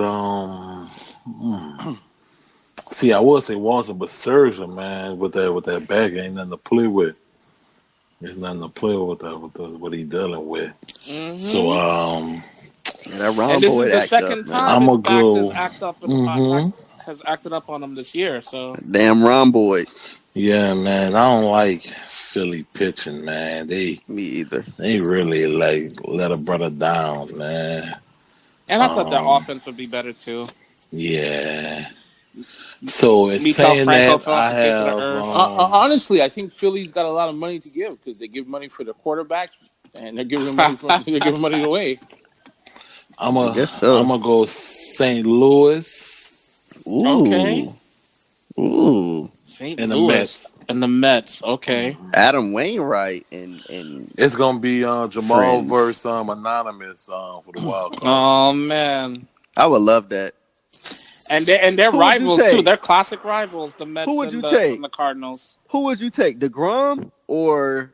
See, I would say Walter, but Sergio, man, with that bag, ain't nothing to play with. There's nothing to play with what he dealing with. Mm-hmm. So that Ron and this boy is the second time I'm gonna go. Has acted up on him this year. So damn Ron boy. Yeah, man. I don't like Philly pitching, man. Me either. They really let a brother down, man. And I thought their Um, offense would be better too. yeah. So it's Mikael saying Franco that fell off I the face of the have earth. Honestly, I think Philly's got a lot of money to give because they give money for the quarterbacks and they're giving money they're giving money away. I guess I'm so. gonna go St. Louis Okay. Ooh. St. and the Louis Mets. and the Mets. Okay. Adam Wainwright and It's gonna be Jamal friends. versus Anonymous for the wild card. Oh man. I would love that. And they're Who would you rivals too. take? They're classic rivals, the Who Mets would you and take? the Cardinals. Who would you take? DeGrom or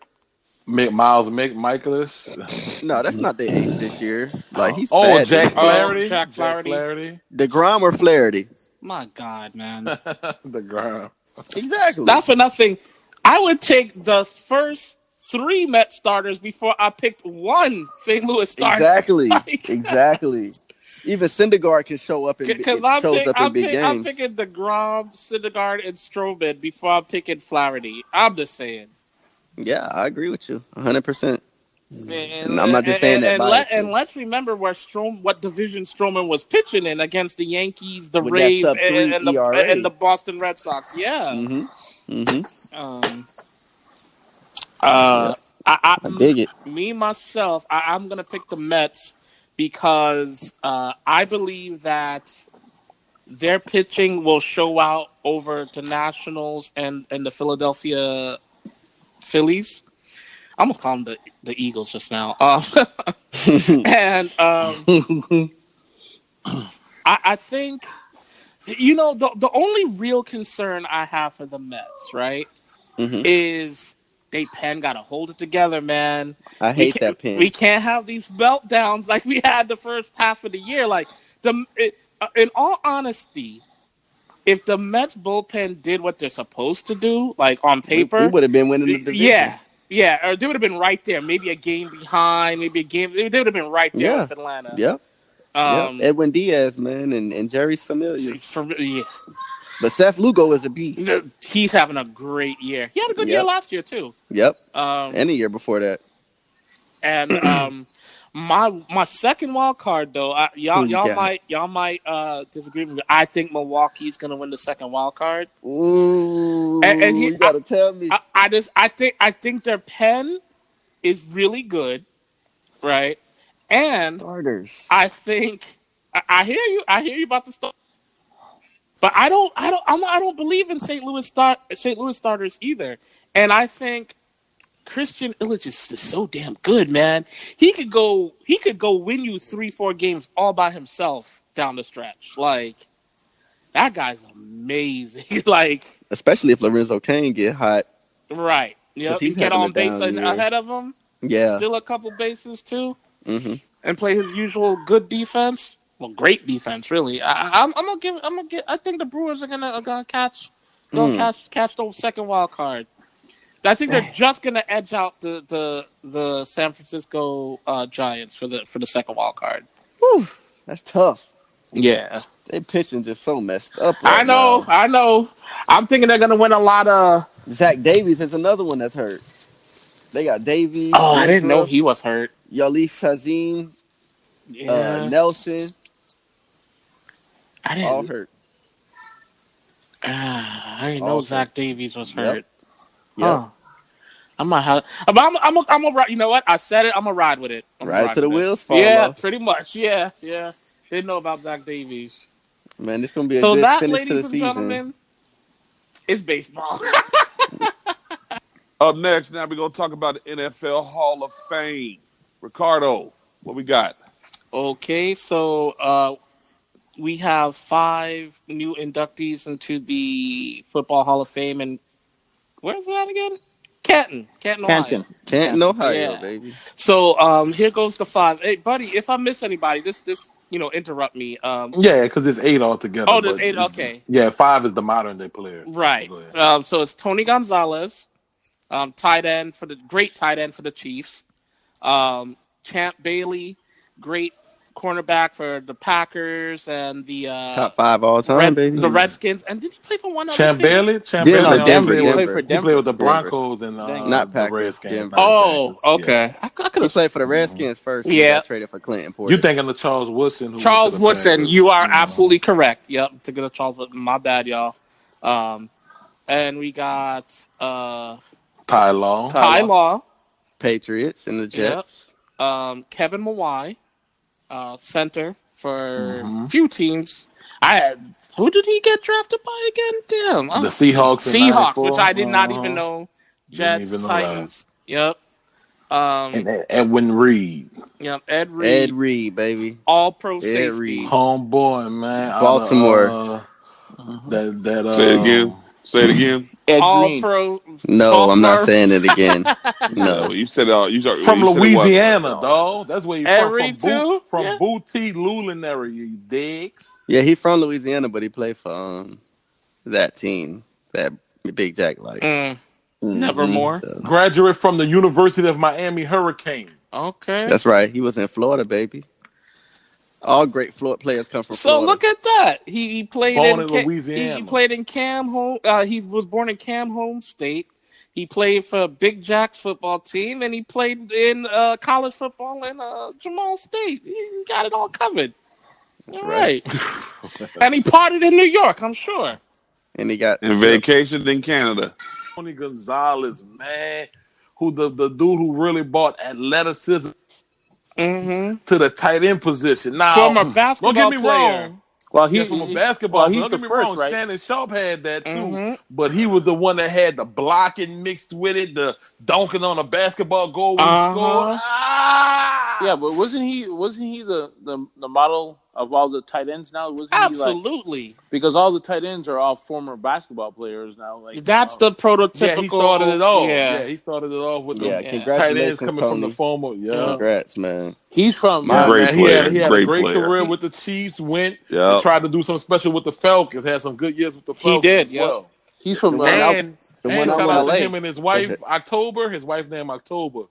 Miles Michaelis. no? That's not the ace this year. Like he's Oh, bad. Jack This year. Flaherty. Jack Flaherty. DeGrom or Flaherty? My God, man. The ground. Exactly. Not for nothing. I would take the first 3 Met starters before I picked one St. Louis starter. Exactly. Like, Exactly. Even Syndergaard can show up in because big games. I'm picking DeGrom, Syndergaard, and Stroman before I'm picking Flaherty. I'm just saying. Yeah, I agree with you 100%. And And I'm not just saying that biasly. let's remember what division Stroman was pitching in against the Yankees, the With that Rays, sub-3 and ERA. the Boston Red Sox. Yeah. Mm-hmm. I dig it. Me myself, I'm gonna pick the Mets because I believe that their pitching will show out over the Nationals and the Philadelphia Phillies. I'm gonna call them the Eagles just now. And I think the only real concern I have for the Mets, right, is they pen got to hold it together, man. I hate that pen. We can't have these meltdowns like we had the first half of the year. Like in all honesty, if the Mets bullpen did what they're supposed to do, like on paper, we would have been winning the division. Yeah, or they would have been right there. Maybe a game behind, maybe a game. They would have been right there with Atlanta. Yep. Edwin Diaz, man, and Jerry's familiar. But Seth Lugo is a beast. He's having a great year. He had a good year last year too. Yep. And the year before that. And my second wild card though, y'all might disagree with me. I think Milwaukee's gonna win the second wild card. Ooh, and you gotta tell me. I think their pen is really good, right? And starters. I think I hear you. I hear you about the start. But I don't believe in St. Louis starters either. And I think Christian Illich is so damn good, man. He could go win you 3-4 games all by himself down the stretch. Like, that guy's amazing. Like, especially if Lorenzo Cain get hot. Right. Yep. He get on base ahead of him. Yeah. Still a couple bases too. Mm-hmm. And play his usual good defense. Well, great defense, really. I'm gonna get. I think the Brewers are gonna catch the second wild card. I think they're just gonna edge out the San Francisco Giants for the second wild card. Whew, that's tough. Yeah, they pitching just so messed up. I know. I'm thinking they're gonna win a lot of. Zach Davies is another one that's hurt. They got Davies. Oh, I didn't know he was hurt. Yali Shazim, Nelson. I didn't. All hurt. I didn't know Zach Davies was hurt. Yep. Huh. I might have. I'm a. You know what? I said it. I'm gonna ride with it. Ride to the wheels fall off. Pretty much. Yeah. Didn't know about Zach Davies. Man, this is gonna be a good finish to the season. Gentlemen, it's baseball. Up next, now we're gonna talk about the NFL Hall of Fame. Ricardo, what we got? Okay, so we have 5 new inductees into the Football Hall of Fame, and where's that again? Canton, Ohio, baby. So here goes the 5. Hey, buddy, if I miss anybody, this interrupt me. Yeah, because it's 8 altogether. Oh, there's 8. Okay. Yeah, 5 is the modern day players. Right. So it's Tony Gonzalez, great tight end for the Chiefs. Champ Bailey, great cornerback for the Packers and the Top 5 all time, baby. the Redskins. And did he play for one other Champ team? Bailey. Denver, No, Denver, Denver. He played for He played with the Denver. Broncos and Not the Packers, Redskins. Denver. not the Oh, Packers. okay. Yeah. I could He have. played for the Redskins first. And Yeah. got traded for Clinton Portis. You thinking of Charles Woodson? Who went to Charles the Woodson, Packers. you are absolutely correct. Yep, to get a Charles Woodson. My bad, y'all. And we got Ty Law. Ty Law, Patriots and the Jets. Kevin Mawai, center for a few teams. Who did he get drafted by again? Damn, The Seahawks. in Seahawks, 94. which I did not even know. Didn't Jets, even know Titans. Yep. And Edwin Reed. Yep. Ed Ed Reed, baby. All pro Ed safety. Reed. Homeboy, man. Baltimore. That Say it again. Say it again. Ed All Green. pro. No, I'm not Baltimore. saying it again. No, No. you said from you said it was- Louisiana, dog. That's where you Ed from. Reed too? From Yeah. Booty Luling area, you digs. Yeah, he from Louisiana, but he played for that team that Big Jack likes. Nevermore. Graduate from the University of Miami Hurricanes. Okay. That's right. He was in Florida, baby. All great Florida players come from So Florida. look at that. He played Born in in Louisiana. He played in Cam Home. He was born in Cam Home State. He played for Big Jack's football team, and he played in college football in Jamal State. He got it all covered. All right. And he partied in New York, I'm sure. And he got and vacationed in Canada. Tony Gonzalez, man, who the dude who really brought athleticism to the tight end position. Now, Former basketball don't get me player. wrong. Well, From a basketball, he's don't the get me first, wrong. right? Shannon Sharp had that too, but he was the one that had the blocking mixed with it, the dunking on a basketball goal when he scored. Yeah, but wasn't he the model of all the tight ends now? Wasn't Absolutely. he like, because all the tight ends are all former basketball players now. Like That's the prototypical. Yeah, he started it off. Yeah. He started it off with the tight ends congratulations, coming Tony. from the former. Yeah. Congrats, man. he's from Great player. He had Great a great player. career with the Chiefs. Went Yep. and tried to do something special with the Falcons. Had some good years with the Falcons. did, as yep. well. he's from And one shout I out to LA. him and his wife, October. His wife named October.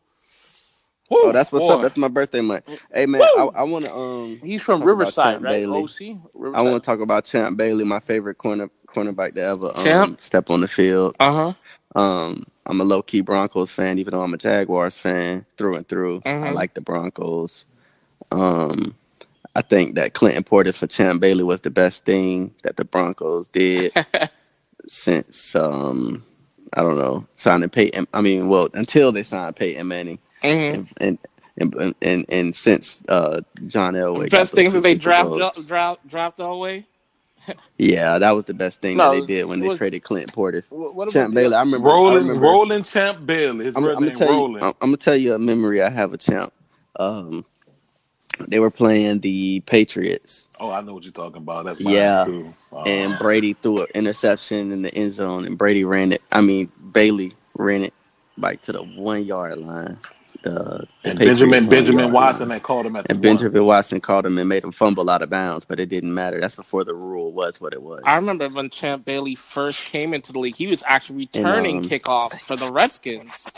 Oh, that's what's up. That's my birthday month. Hey, man, I want to He's from talk about Riverside, Champ right? Bailey. OC. Riverside. I want to talk about Champ Bailey, my favorite cornerback to ever Champ? step on the field. Uh-huh. I'm a low-key Broncos fan, even though I'm a Jaguars fan through and through. I like the Broncos. I think that Clinton Portis for Champ Bailey was the best thing that the Broncos did since I don't know, signing Peyton. I mean, well, until they signed Peyton Manning, and since John Elway. Best thing that they draft draft Elway. Yeah, that was the best thing that they did when they traded Clinton Portis. Champ Bailey, I remember Rolling Champ Bailey. His I'm real name Rolling. I'm gonna tell you a memory I have of Champ. They were playing the Patriots. Oh, I know what you're talking about. That's mine too. And Brady threw an interception in the end zone, and Bailey ran it like to the 1 yard line. And Benjamin Watson had called him at the and Benjamin Watson called him and made him fumble out of bounds, but it didn't matter. That's before the rule was what it was. I remember when Champ Bailey first came into the league, he was actually returning kickoffs for the Redskins.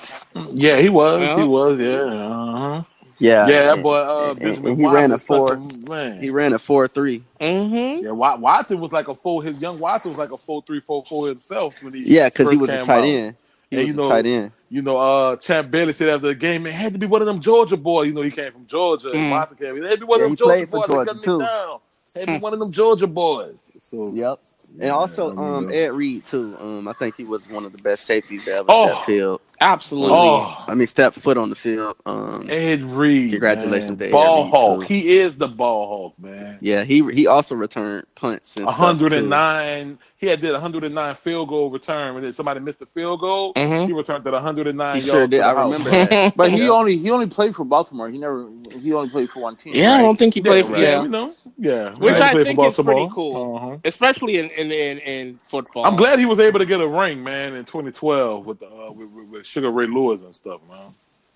Yeah, he was. Yeah. He was. Yeah. Yeah, that boy. Benjamin he Watson ran a 4. Man. He ran a 4.3. Mm-hmm. Yeah, Watson was like a 4. His young Watson was like a 4.3, 4.4 himself when he. Yeah, because he first was a came tight out. end. He was a tight end. Champ Bailey said after the game, it had to be one of them Georgia boys. You know, he came from Georgia. And Watson came. It had to be one of them Georgia boys. They cut me down. Had to be one of them Georgia boys. So. Yep. And also, Ed Reed too. I think he was one of the best safeties to ever step field. Absolutely. Step foot on the field. Ed Reed. Congratulations to Ed Ball Reed, hawk. too. He is the ball hawk, man. Yeah, he also returned punts. And 109. He had did 109 field goal return. And then somebody missed the field goal. He returned that 109 yards. He sure did. I remember that. But he only played for Baltimore. He only played for one team. Yeah, right? I don't think he played for. Yeah, we know. Yeah, which he I played think for is pretty Baltimore. cool, especially in football. I'm glad he was able to get a ring, man, in 2012 with Sugar Ray Lewis and stuff, man.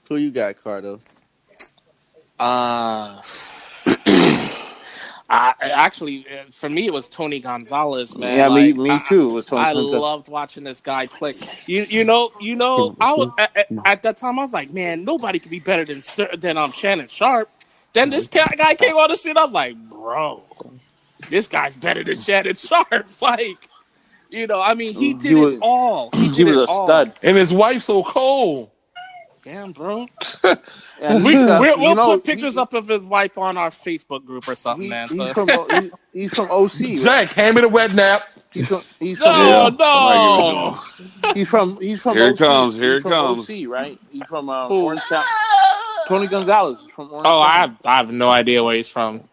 Who you got, Cardo? Actually, for me, it was Tony Gonzalez, man. Yeah, me too. It was Tony. I loved watching this guy play. You know. I was at that time. I was like, man, nobody could be better than Shannon Sharp. Then this guy came on the scene. I'm like, bro, this guy's better than Shannon Sharp. Like, I mean, he He did it was all. He he did was it a all. stud. And his wife so cold. Damn, bro. And he's We'll put pictures up of his wife on our Facebook group or something, man. he's So. he's from OC. Right? Jack, hand me the wet nap. He's from No, Somebody give it to him. he's from Here it OC. comes. Here He's it from comes. OC, right? He's from Orange County. Tony Gonzalez is from Orange County. I have no idea where he's from.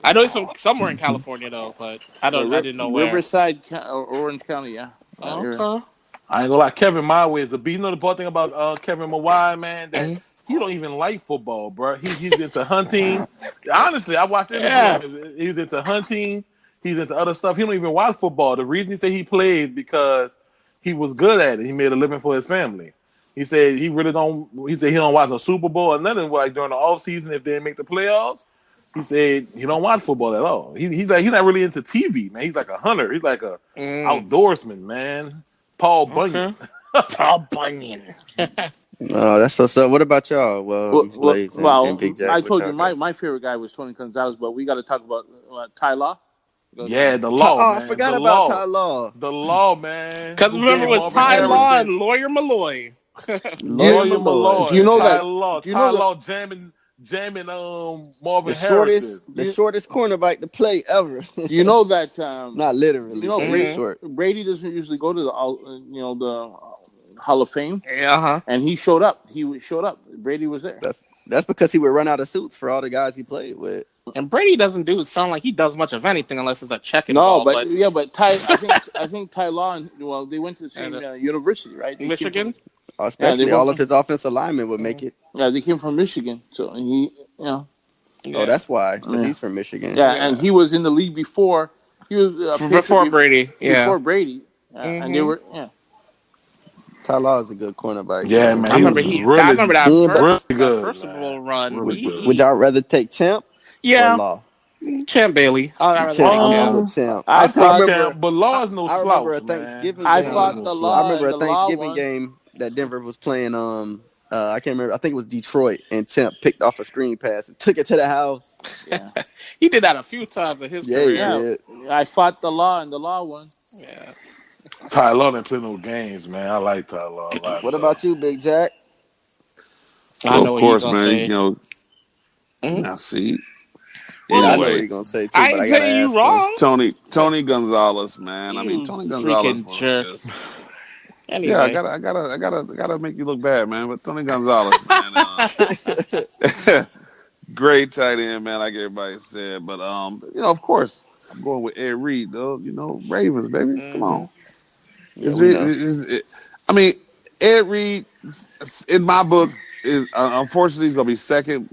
I know he's from somewhere in California though, but I didn't know where. Riverside, Orange County, yeah. Okay. I ain't gonna lie, Kevin Mawai is a beast. You know the part thing about Kevin Mawai, man, that he don't even like football, bro. He's into hunting. Honestly, I watched interviews. He's into hunting. He's into other stuff. He don't even watch football. The reason he said he played because he was good at it. He made a living for his family. He said he really don't. He said he don't watch no Super Bowl or nothing. Like during the off season, if they make the playoffs, he said he don't watch football at all. He's not really into TV, man. He's like a hunter. He's like a outdoorsman, man. Paul Bunyan. Paul Bunyan. Oh, that's what's up. What about y'all? Blaze and Big Jack. I told you my favorite guy was Tony Gonzalez, but we got to talk about Ty Law. Yeah, the law. Oh, man. I forgot the about law. Ty Law. The law, man. Because remember, it was Ty Law and Lawyer Malloy. Lawyer Malloy. Do you know that? Ty Law jamming Marvin Harrison. The shortest cornerback to play ever. You know that? Not literally. You know, Brady doesn't usually go to the Hall of Fame. Yeah. And he showed up. He showed up. Brady was there. That's because he would run out of suits for all the guys he played with. And Brady doesn't sound like he does much of anything unless it's a check and ball. but Ty. I think Ty Law and they went to the same university, right? Michigan. Especially all of his offensive linemen would make it. Yeah, they came from Michigan, so he, Oh, that's why, because he's from Michigan. Yeah, and he was in the league before. He was before Brady. Before Brady, and they were. Yeah. Ty Law is a good cornerback. Yeah, man. I remember that first Super Bowl run. Would y'all rather take Champ? Yeah. Or Law? Champ Bailey. Champ. I thought Champ, but Law is no slouch. I remember a Thanksgiving game. I remember a Thanksgiving game that Denver was playing. I can't remember. I think it was Detroit, and Champ picked off a screen pass and took it to the house. Yeah. He did that a few times in his career. I fought the Law, and the Law won. Yeah. Ty Law didn't play no games, man. I like Ty Law a lot. What about you, Big Jack? I know, of course, man. I see. Anyway, I know what you're gonna say too, I ain't telling you wrong. Tony Gonzalez, man. I mean, Tony Gonzalez. Freaking jerk. Anyway. Yeah, I gotta make you look bad, man. But Tony Gonzalez, man, great tight end, man. Like everybody said, but of course, I'm going with Ed Reed, though. Ravens, baby. Come on. I mean, Ed Reed, in my book, is unfortunately he's gonna be second.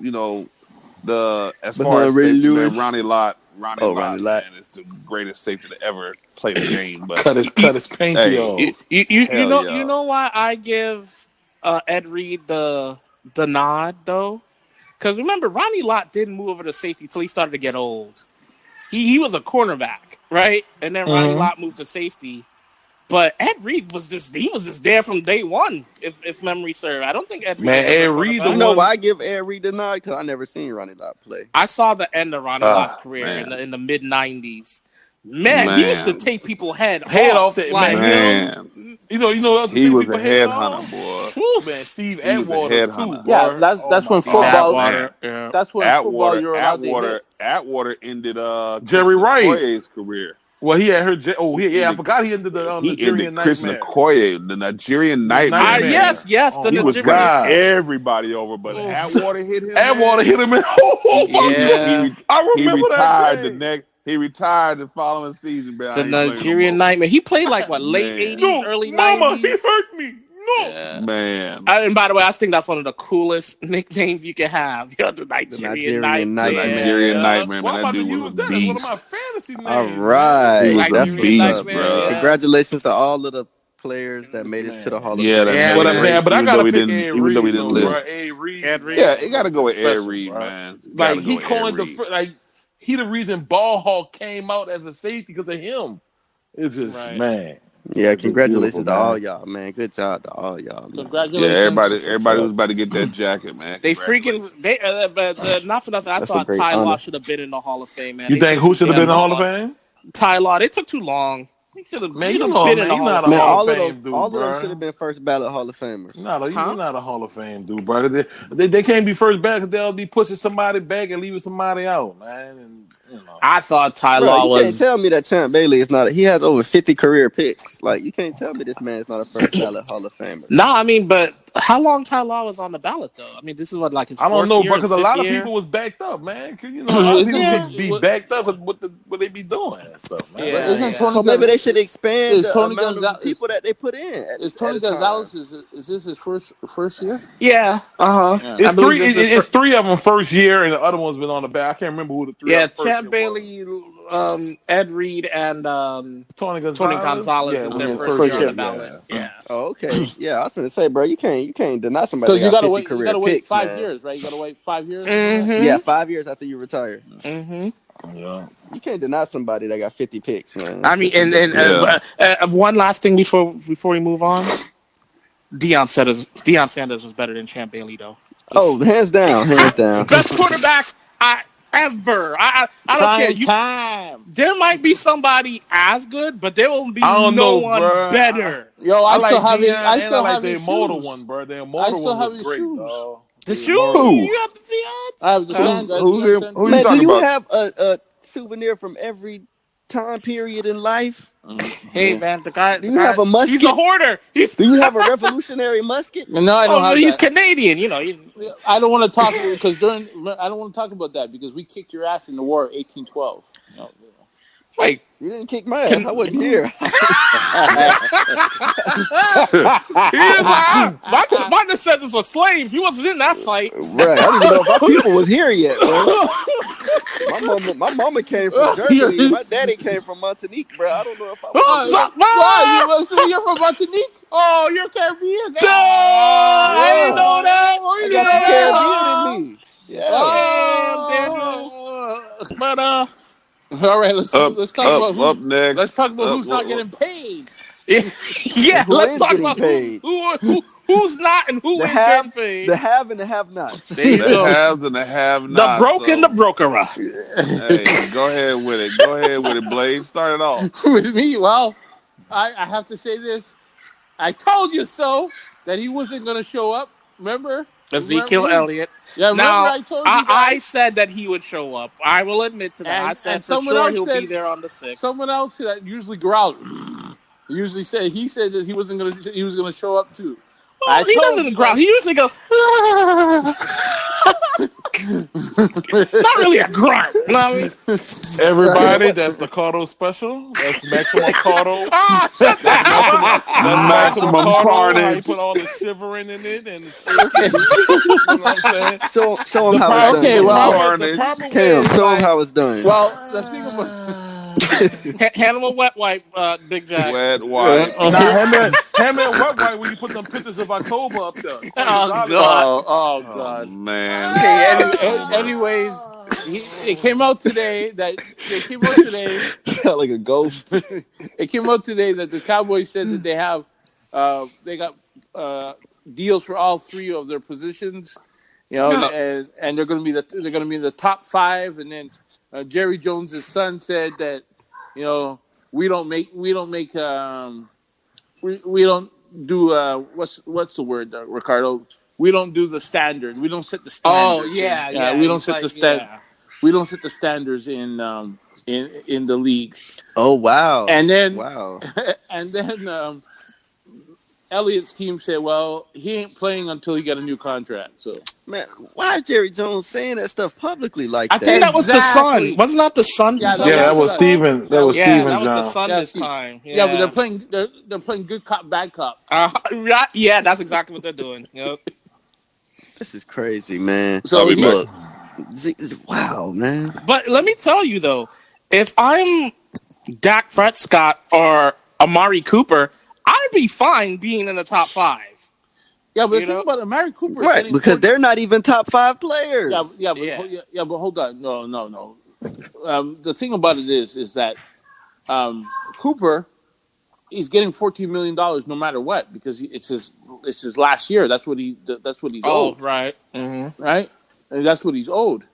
As far as safety, Ronnie Lott. Ronnie Lott, man, is the greatest safety to ever play the game. But cut his pinky off. You know why I give Ed Reed the nod though? Because remember, Ronnie Lott didn't move over to safety till he started to get old. He was a cornerback, right? And then Ronnie Lott moved to safety. But Ed Reed was just there from day one, if memory serves. I don't think Ed Reed. Man, Ed Reed, you know why I give Ed Reed the nod? Because I never seen Ronnie Lott play. I saw the end of Ronnie Lott's career in the mid '90s. Man, he used to take people's head off that man. You know, he was a headhunter, boy. Whew, man, Steve Atwater too. Yeah, that's when football. That's when football. You're allowed to hit. Atwater ended Jerry Rice's career. Well, he had her. I forgot he ended the Nigerian Chris Nightmare. Okoye, the Nigerian Nightmare. Yes, he was running everybody over, but Atwater hit him. Atwater hit him. He retired He retired the following season. The Nigerian Nightmare. He played like late 80s, early 90s. Mama, he hurt me. No, man. And by the way, I think that's one of the coolest nicknames you can have. The Nigerian Nightmare. The Nigerian Nightmare, man. That dude was a beast. That's one of my fantasy names. All right, he was that's a beast, bro. Congratulations to all of the players that made it to the Hall of Fame. Yeah, but I gotta pick Ed Reed. Even though we didn't live. Ed Reed. Yeah, you gotta go with Ed Reed, man. Like he coined he the reason Ball Hawk came out as a safety because of him. It's just man. Yeah, It's just beautiful, congratulations to all man. y'all, man. Good job to all y'all, man. Yeah, Congratulations. everybody was about to get that jacket, man. They Congratulations. not for nothing. I That's a thought great Ty Law honor. should have been in the Hall of Fame, man. You They think took who too should have been in damn the Hall of long. Fame? Ty Law, they took too long. Man, He'd you have know, been in man, the you're Hall not of a Man, Hall Fame. of all of Fame those, dude, all of them bro. should have been first ballot Hall of Famers. You're Huh? not a Hall of Fame dude, bro. They can't be first ballot because they'll be pushing somebody back and leaving somebody out, man. And I thought Ty Bro, Law you can't was. tell me that Champ Bailey is not. He has over 50 career picks. Like, you can't tell me this man is not a first ballot Hall of Famer. Nah, I mean, but how long Ty Law was on the ballot though? I mean, this is what, like, his I don't fourth know, year bro, and because a fifth lot of year. people was backed up, man. 'Cause, a lot of people Isn't be backed up with what they be doing and stuff, man. Yeah, isn't yeah. Tony So maybe they should expand is the Tony amount of Gonzalez people that they put in is at Tony a time. Gonzalez is this his first year? Yeah. Yeah. I It's believe three. this is It's three of them first year, and the other one's been on the back. I can't remember who the three of yeah. them first Champ year was. Bailey, Ed Reed, and Tony Tony Gonzalez. Gonzalez Yeah, is was their the first first year on year. the ballot. Yeah. Oh, okay. Yeah, I was gonna say, bro, you can't deny somebody Because that you got gotta 50 wait. You career gotta wait picks, 5 years, right? You gotta wait 5 years. Yeah, 5 years after you retire. Yeah. You can't deny somebody that got 50 picks, man. I That's mean, just and ridiculous. one last thing before we move on. Deion Sanders was better than Champ Bailey, though. Oh, hands down, hands down. Best quarterback ever. I don't care. Prime time. There might be somebody as good, but there will be I don't no know, one bro. better. Yo, I I still like have Deion, it. I and I still like have the his immortal shoes. one, bro. The I immortal still one have was his great, shoes. dog. The The immortal shoes? one. Who? You have the Seahawks? I have the Sanders. Who you Man, do talking you about? have a souvenir from every time period in life? Hey, man, the guy. Do you have a musket? He's a hoarder. Do you have a revolutionary musket? No, I don't have He's that. Canadian. You know. I don't want to talk because I don't want to talk about that because we kicked your ass in the war of 1812. No. Wait. You didn't kick my ass. I wasn't here. He was like, my descendants were slaves. He wasn't in that fight. Right. I don't even know if our people was here yet, bro. My mama came from Germany and my daddy came from Martinique, bro. I don't know if I was You're from Martinique? Oh, you're Caribbean. I didn't know that. I got some Caribbean in me. Yeah. But all right, let's talk about up next. Let's talk about who's not getting paid. Yeah, who let's is talk getting about paid? who's not and who The is have, getting paid. the have and the have-nots. There you The go. haves and the have-nots. The broke and the brokerer. Hey, go ahead with it. Go ahead with it, Blade. Start it off. With me, well, I have to say this. I told you so that he wasn't going to show up. Remember? Ezekiel Elliott. Yeah, remember now, I told you guys? I said that he would show up. I will admit to that. I said for sure he'll be there on the 6th. Someone else that usually growled. He said that he was going to show up too. Well, he doesn't growl. He usually goes. Not really a grunt. You know what I mean? Everybody, that's the Cardo special. That's Maximum Cardo. Shut That's Maximum Cardo. Carnage. How you put all the shivering in it and shaking. You know what I'm saying? Show him how it's done. Okay, well, the problem Cam, is, show him like, how it's done. well, let's think about. Handle a wet wipe, Big Jack. Wet wipe. him and what right when you put them pictures of October up there? God. Oh God. Man. Okay. Anyways, it came out today that like a ghost. it came out today that the Cowboys said that they got deals for all three of their positions. You know, and they're going to be in the top 5. And then Jerry Jones' son said that, you know, we don't do what's the word, Ricardo? We don't do the standard. We don't set the standards. Oh yeah. We don't set the standard. We don't set the standards in the league. Oh wow! And then Elliott's team said, "Well, he ain't playing until he got a new contract." So, man, why is Jerry Jones saying that stuff publicly like that? I think that was the son. Wasn't that the son? Yeah, that was Steven. That was Steven that was John. the son this time. Yeah, but they're playing good cop, bad cop. Yeah, that's exactly what they're doing. Yep. This is crazy, man. So look, wow, man. But let me tell you though, if I'm Dak Prescott or Amari Cooper, I'd be fine being in the top 5. Yeah, but the thing about Amari Cooper, right? Because they're not even top 5 players. But hold on, no. The thing about it is that Cooper he's getting $14 million no matter what because it's his last year. That's what he's owed. Right. Mm-hmm. Right, and that's what he's owed.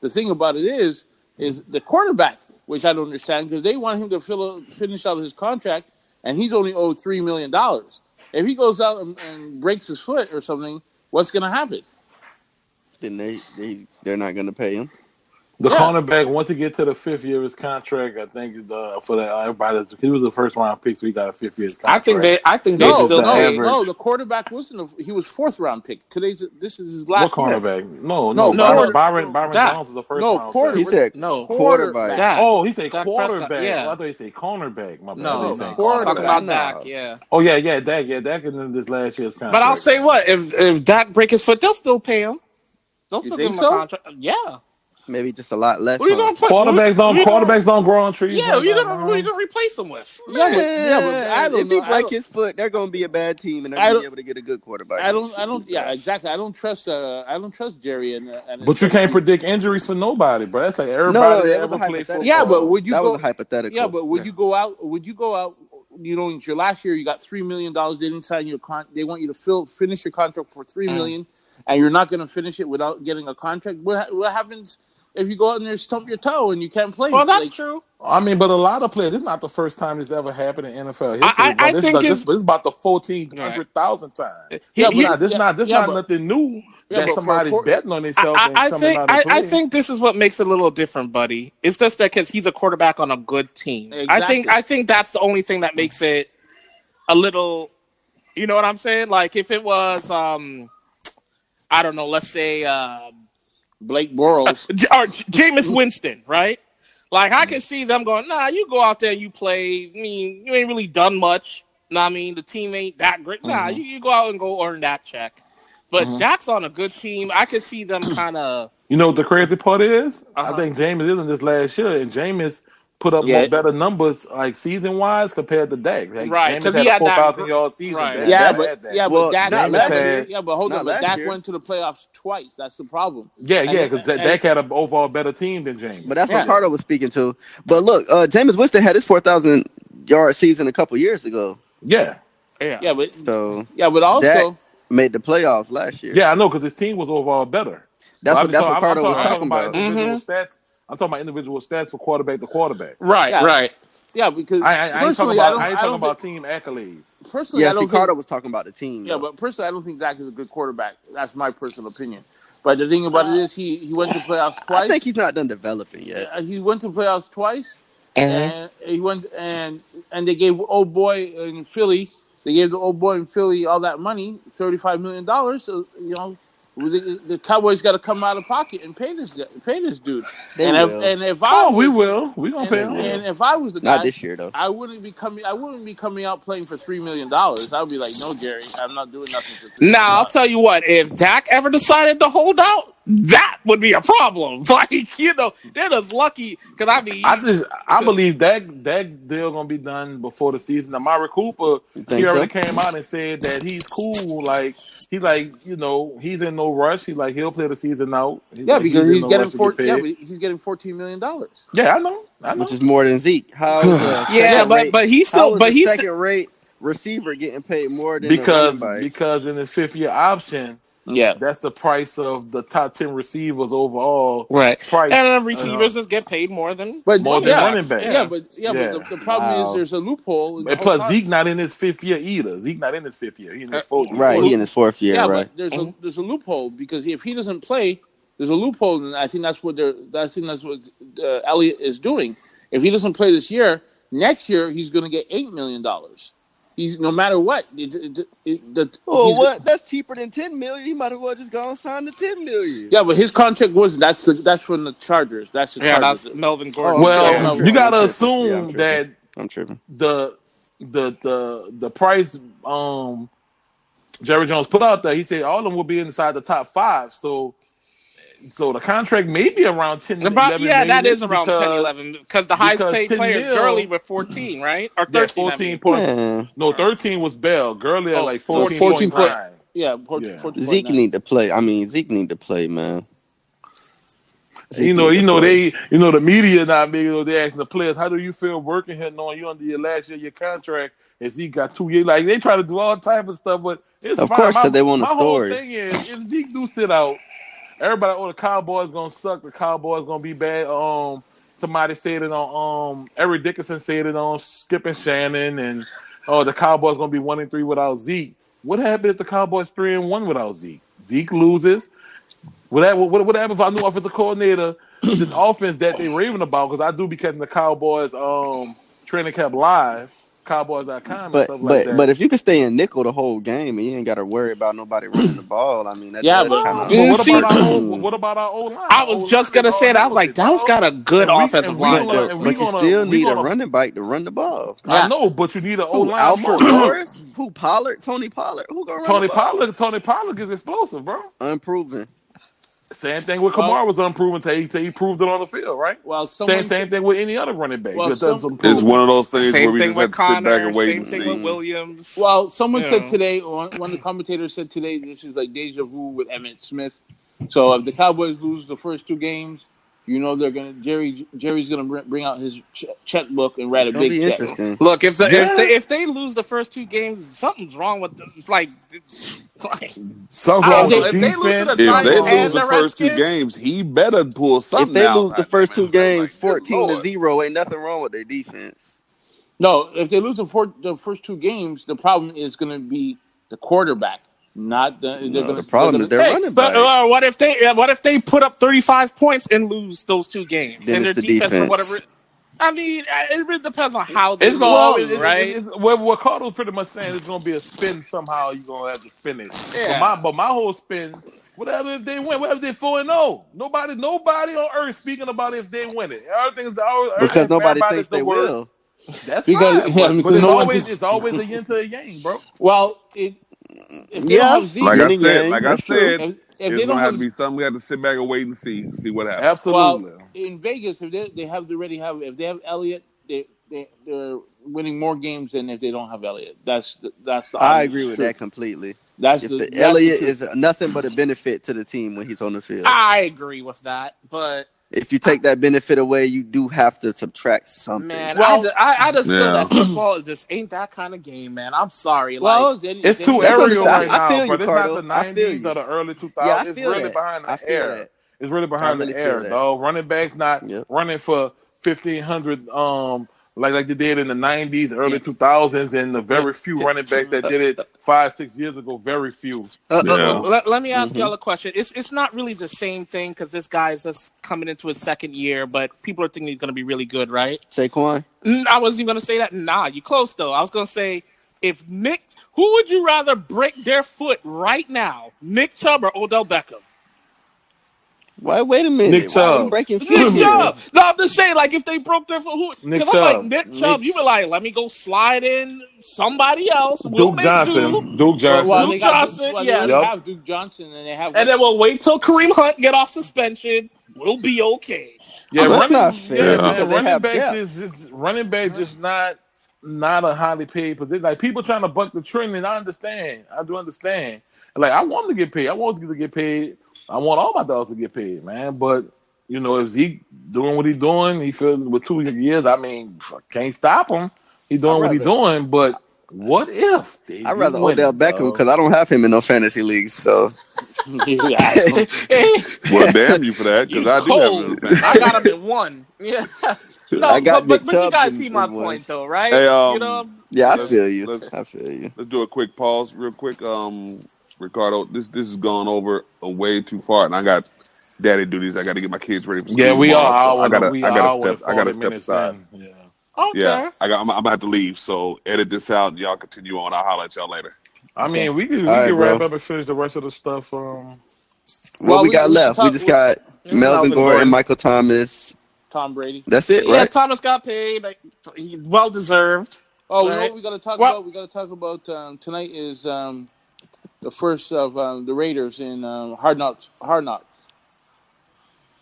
The thing about it is the quarterback, which I don't understand because they want him to finish out his contract, and he's only owed $3 million. If he goes out and breaks his foot or something, what's going to happen? Then they're not going to pay him. The cornerback, once he gets to the 5th year of his contract, I think for that everybody, he was the first round pick, so he got a 5th year of his contract. I think they still no. The quarterback wasn't. He was 4th round pick. This is his last. What cornerback? Year. No. Byron Jones was the first round pick. He said quarterback. Oh, he said quarterback. Yeah. I thought he said cornerback. My bad. No, quarterback. Talking about Dak. Yeah. Oh yeah, Dak. Yeah, Dak in this last year's contract. But I'll say what if Dak break his foot, they'll still pay him. They'll still give him a contract. Yeah. Maybe just a lot less. What are you gonna put? Quarterbacks don't grow on trees. Yeah, who are you gonna replace him with? But I don't know. If he break his foot, they're gonna be a bad team, and they're gonna be able to get a good quarterback. I don't. Yeah, exactly. I don't trust Jerry. But you can't predict injuries for nobody, bro. That's like everybody that ever played football. Yeah, but would you? That was a hypothetical. Yeah, but would you go out? You know, it's your last year. You got $3 million. They didn't sign your They want you to finish your contract for $3 million, and you're not going to finish it without getting a contract. What happens if you go out and there stump your toe and you can't play? Well, that's true. I mean, but a lot of players. This is not the first time this ever happened in NFL history. This is about the 1,400,000th time. This is not nothing new. That somebody's betting on himself. I think this is what makes it a little different, buddy. It's just that because he's a quarterback on a good team. Exactly. I think that's the only thing that makes it a little. You know what I'm saying? Like if it was, I don't know. Let's say Blake Bortles or Jameis Winston, right? Like I can see them going, nah, you go out there and you play. I mean, you ain't really done much. Nah, I mean, the team ain't that great. Nah, you go out and go earn that check. But Dak's on a good team. I could see them kind of. You know what the crazy part is? I think Jameis isn't this last year, and Jameis put up more better numbers like season wise compared to Dak. Like, right, because he had a 4,000-yard season. Right. But Dak went to the playoffs twice. That's the problem. Because Dak had an overall better team than Jameis. But that's what Carter was speaking to. But look, Jameis Winston had his 4,000-yard season a couple years ago. Yeah. But also. Dak made the playoffs last year. Yeah, I know, because his team was overall better. That's what Carter was talking about. Individual stats. I'm talking about individual stats for quarterback to quarterback. Right. Yeah, because I ain't talking about team accolades. Personally, Carter was talking about the team. Yeah, but personally, I don't think Dak is a good quarterback. That's my personal opinion. But the thing about it is, he went to playoffs twice. I think he's not done developing yet. He went to playoffs twice, and he went and they gave old boy in Philly. They gave the old boy in Philly all that money, $35 million. So, you know, the Cowboys got to come out of pocket and pay this dude. We will. We're gonna pay him. And if I was the guy, not this year though, I wouldn't be coming out playing for $3 million. I'd be like, no, Jerry, I'm not doing nothing for $3 million. Now I'll tell you what: if Dak ever decided to hold out, that would be a problem. Like, you know, they're just lucky because I believe that deal gonna be done before the season. Now, Amari Cooper, he already came out and said that he's cool. Like he's in no rush. He'll play the season out. Because he's getting $14 million. Yeah, I know. Which is more than Zeke. But he's still second-rate receiver getting paid more than because in his 5th year option. Yeah, that's the price of the top 10 receivers overall. Right, price, and receivers just get paid more than running backs. But the problem is there's a loophole. And plus, Zeke not in his 5th year either. Zeke not in his 5th year. He in his 4th year. Right, he in his 4th year. Yeah, right. But there's a loophole because if he doesn't play, there's a loophole, and I think that's what Elliott is doing. If he doesn't play this year, next year he's going to get $8 million. He's no matter what. What? That's cheaper than $10 million. He might as well just go and sign the $10 million. Yeah, but his contract wasn't. That's from the Chargers. That's the Chargers. That's Melvin Gordon. Well, you gotta assume that I'm tripping. The price Jerry Jones put out there. He said all of them will be inside the top 5. So the contract may be around 10 to 11 million. That is around 10, 11. Because the highest paid player is Gurley with 14, right? Or 13. 14 points. No, 13 was Bell. Gurley had like 14.9. Yeah, 14. Zeke need to play. Zeke need to play, man. The media not big. They asking the players, how do you feel working here knowing you under your last year of your contract and Zeke got 2 years. Like they try to do all type of stuff, but it's Of fine. course, because they want a My whole story. thing is if Zeke do sit out, everybody, the Cowboys gonna suck. The Cowboys gonna be bad. Somebody said it on Eric Dickerson said it on Skip and Shannon, and the Cowboys gonna be 1-3 without Zeke. What happened if the Cowboys 3-1 without Zeke? Zeke loses. What happens if our new offensive coordinator, this offense that they raving about? Because I do be catching the Cowboys training camp live, Cowboys.com and stuff like that. But if you can stay in nickel the whole game and you ain't got to worry about nobody running the ball, I mean that Yeah, does but- kind of. But what about our old line? I was just gonna say that. I was like, Dallas got a good offensive line. But you still need a running back to run the ball. I know, but you need an old line. Alfred Morris? Who Pollard? Tony Pollard? Who gonna run the ball? Tony Pollard is explosive, bro. Unproven. Same thing with Kamara was unproven till he proved it on the field, right? Well, same thing with any other running back. It's one of those things where we just have to sit back and wait and Same see. thing with Williams. Well, someone said today, one of the commentators said today, this is like deja vu with Emmitt Smith. So if the Cowboys lose the first 2 games, you know they're gonna Jerry's gonna bring out his checkbook and write a big check. Interesting. Look, if they lose the first 2 games, something's wrong with them. It's like something wrong with if they lose to the If they Giants lose the first 2 games, he better pull something If they out. lose the first 2 games, Like, 14-0, ain't nothing wrong with their defense. No, if they lose the first 2 games, the problem is going to be the quarterback, not the. The problem is their running back. But what if they put up 35 points and lose those 2 games? Then and it's their the defense or defense. whatever. I mean, it really depends on how they It's gonna always, right? what Carter's pretty much saying is gonna be a spin somehow. You're gonna have to spin it. Yeah. But my whole spin, whatever if they win, whatever they 4-0. Nobody on earth speaking about if they win it. Because nobody thinks they will. That's Because fine. But it's always a yin to a yang, bro. Well, if they don't have Zeke, Like I That's said, if it's they gonna don't have have to be something we have to sit back and wait and see what happens. Absolutely. Well, in Vegas, if they have Elliott, they're winning more games than if they don't have Elliott. That's the. I agree with that completely. Elliott is nothing but a benefit to the team when he's on the field. I agree with that, but if you take that benefit away, you do have to subtract something. man, I just feel that football just ain't that kind of game, man. I'm sorry. Well, it's too aerial right now, I feel but you, it's not Cardo. the 90s or the early 2000s. Yeah, it's really behind the air. It's really behind really the air, feel that. dog. Running backs not running for 1,500 like they did in the 90s, early 2000s, and the very few running backs that did it 5-6 years ago, very few. Let me ask y'all a question. It's not really the same thing because this guy is just coming into his 2nd year, but people are thinking he's going to be really good, right? Saquon? I wasn't even going to say that. Nah, you close, though. I was going to say, who would you rather break their foot right now, Nick Chubb or Odell Beckham? Wait a minute. Nick Chubb. Breaking Nick Chubb. No, I'm just saying, like, if they broke their foot, Nick because I'm Chubb. like, Nick Chubb, you were like, let me go slide in somebody else. Duke Johnson. Well, Duke Johnson, they have Duke Johnson, and they have. And then we'll wait till Kareem Hunt get off suspension. We'll be okay. Yeah, that's not fair. Running backs just not a highly paid position. Like people trying to buck the trend, and I do understand. Like I want them to get paid. I want them to get paid. I want all my dogs to get paid, man. But if Zeke doing what he's doing, he feels with 2 years. I mean, can't stop him. He doing what he's doing. But what if I'd rather Odell Beckham because I don't have him in no fantasy leagues. So Well, damn you for that because I do have him. I got him in 1. Yeah. No, I got but Nick you Chubb guys see in my one. point, though, right? Hey, yeah, I feel you. Let's do a quick pause, real quick. Ricardo, this has gone over way too far, and I got daddy duties. I got to get my kids ready for school. Yeah, we tomorrow, are. So I got to step aside. Yeah. Okay. Yeah, I'm gonna have to leave. So edit this out. And y'all continue on. I'll holler at y'all later. I mean, we can right, wrap bro. up and finish the rest of the stuff. What we got left? We just got Melvin Gordon, Michael Thomas, Tom Brady. That's it, Yeah, right? Thomas got paid. Well deserved. Oh, right? you know what we got to talk about? We got to talk about tonight is the first of the Raiders in Hard Knocks.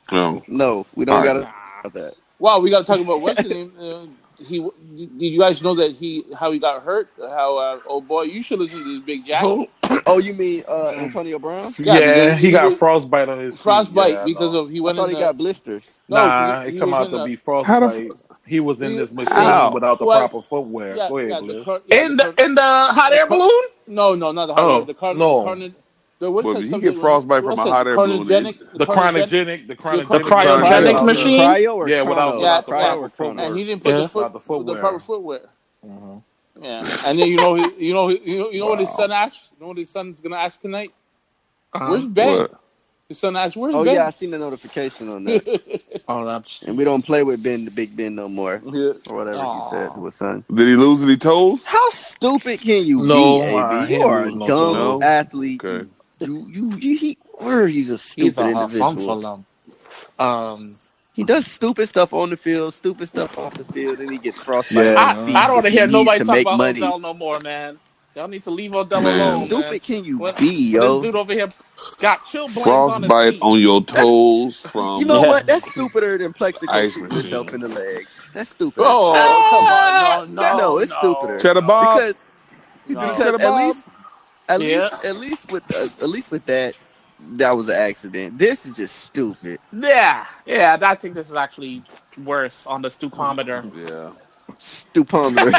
No, we don't got to talk about that. Well, we got to talk about what's his name. Did you guys know that how he got hurt? How oh boy, you should listen to this Big Jack. Oh, you mean Antonio Brown? Yeah, he got frostbite on his feet. Frostbite because of he went. I thought he got blisters. Nah, he come out to be frostbite. he was in this machine How? without the What? proper footwear. Yeah, Go ahead, yeah. Bliss. In the hot air balloon? No, not the hot air. Oh no, What's But that he stuff? get frostbite from a hot air balloon. the cryogenic The Cryogenic. cryogenic machine? Cryo or yeah, chrono? without the Cryo proper or chrono? And he didn't Yeah. put Without the the footwear. proper footwear. Mm-hmm. Yeah, and then you know what his son asked. You know what his son's gonna ask tonight? Where's Ben? What? His son asked, "Where's Oh Ben?" yeah, I seen the notification on that. Oh, that's And we don't play with Ben, the Big Ben, no more, Yeah. or whatever he said to his son. Did he lose any toes? How stupid can you No, be, AB? he You didn't are a lose no dumb toes. athlete. Okay. He's a stupid individual. He does stupid stuff on the field, stupid stuff off the field, and he gets frostbite. Yeah. on his feet I don't want to because hear he nobody needs talk to about make money. Odell no more, man. Y'all need to leave Odell Man. alone, Stupid man. can you When- be, when yo? this dude over here got chill blames on his Frostbite feet. on your toes from You know Yeah. what? That's stupider than Plexico Ice shooting machine. himself in the leg. That's stupid. Oh, come on! No, it's stupider. Cheddar Bob. Because He did a because Cheddar Bob. at least with that was an accident. This is just stupid. Yeah, I think this is actually worse on the stupometer. Yeah. Stupometer.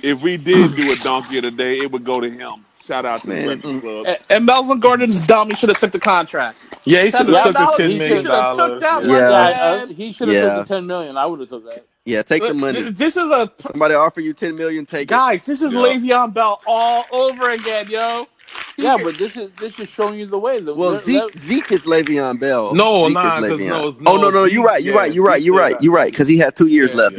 If we did do a donkey of the day, it would go to him. Shout out to the Man. Breakfast Club. And Melvin Gordon's dumb. He should have took the contract. Yeah, he should have took the $10 He million. should have took that Yeah. money, man. he should have took the $10 million. I would have took that. Yeah, take the money. This is a Somebody offer you $10 million, take it. guys. This is Yeah. Le'Veon Bell all over again, yo. Yeah, but this is showing you the way. Well, Zeke is Le'Veon Bell. No, Zeke nah, is 'cause Le'Veon. no, You're right. You're right. Because he has 2 years Yeah, left. yeah.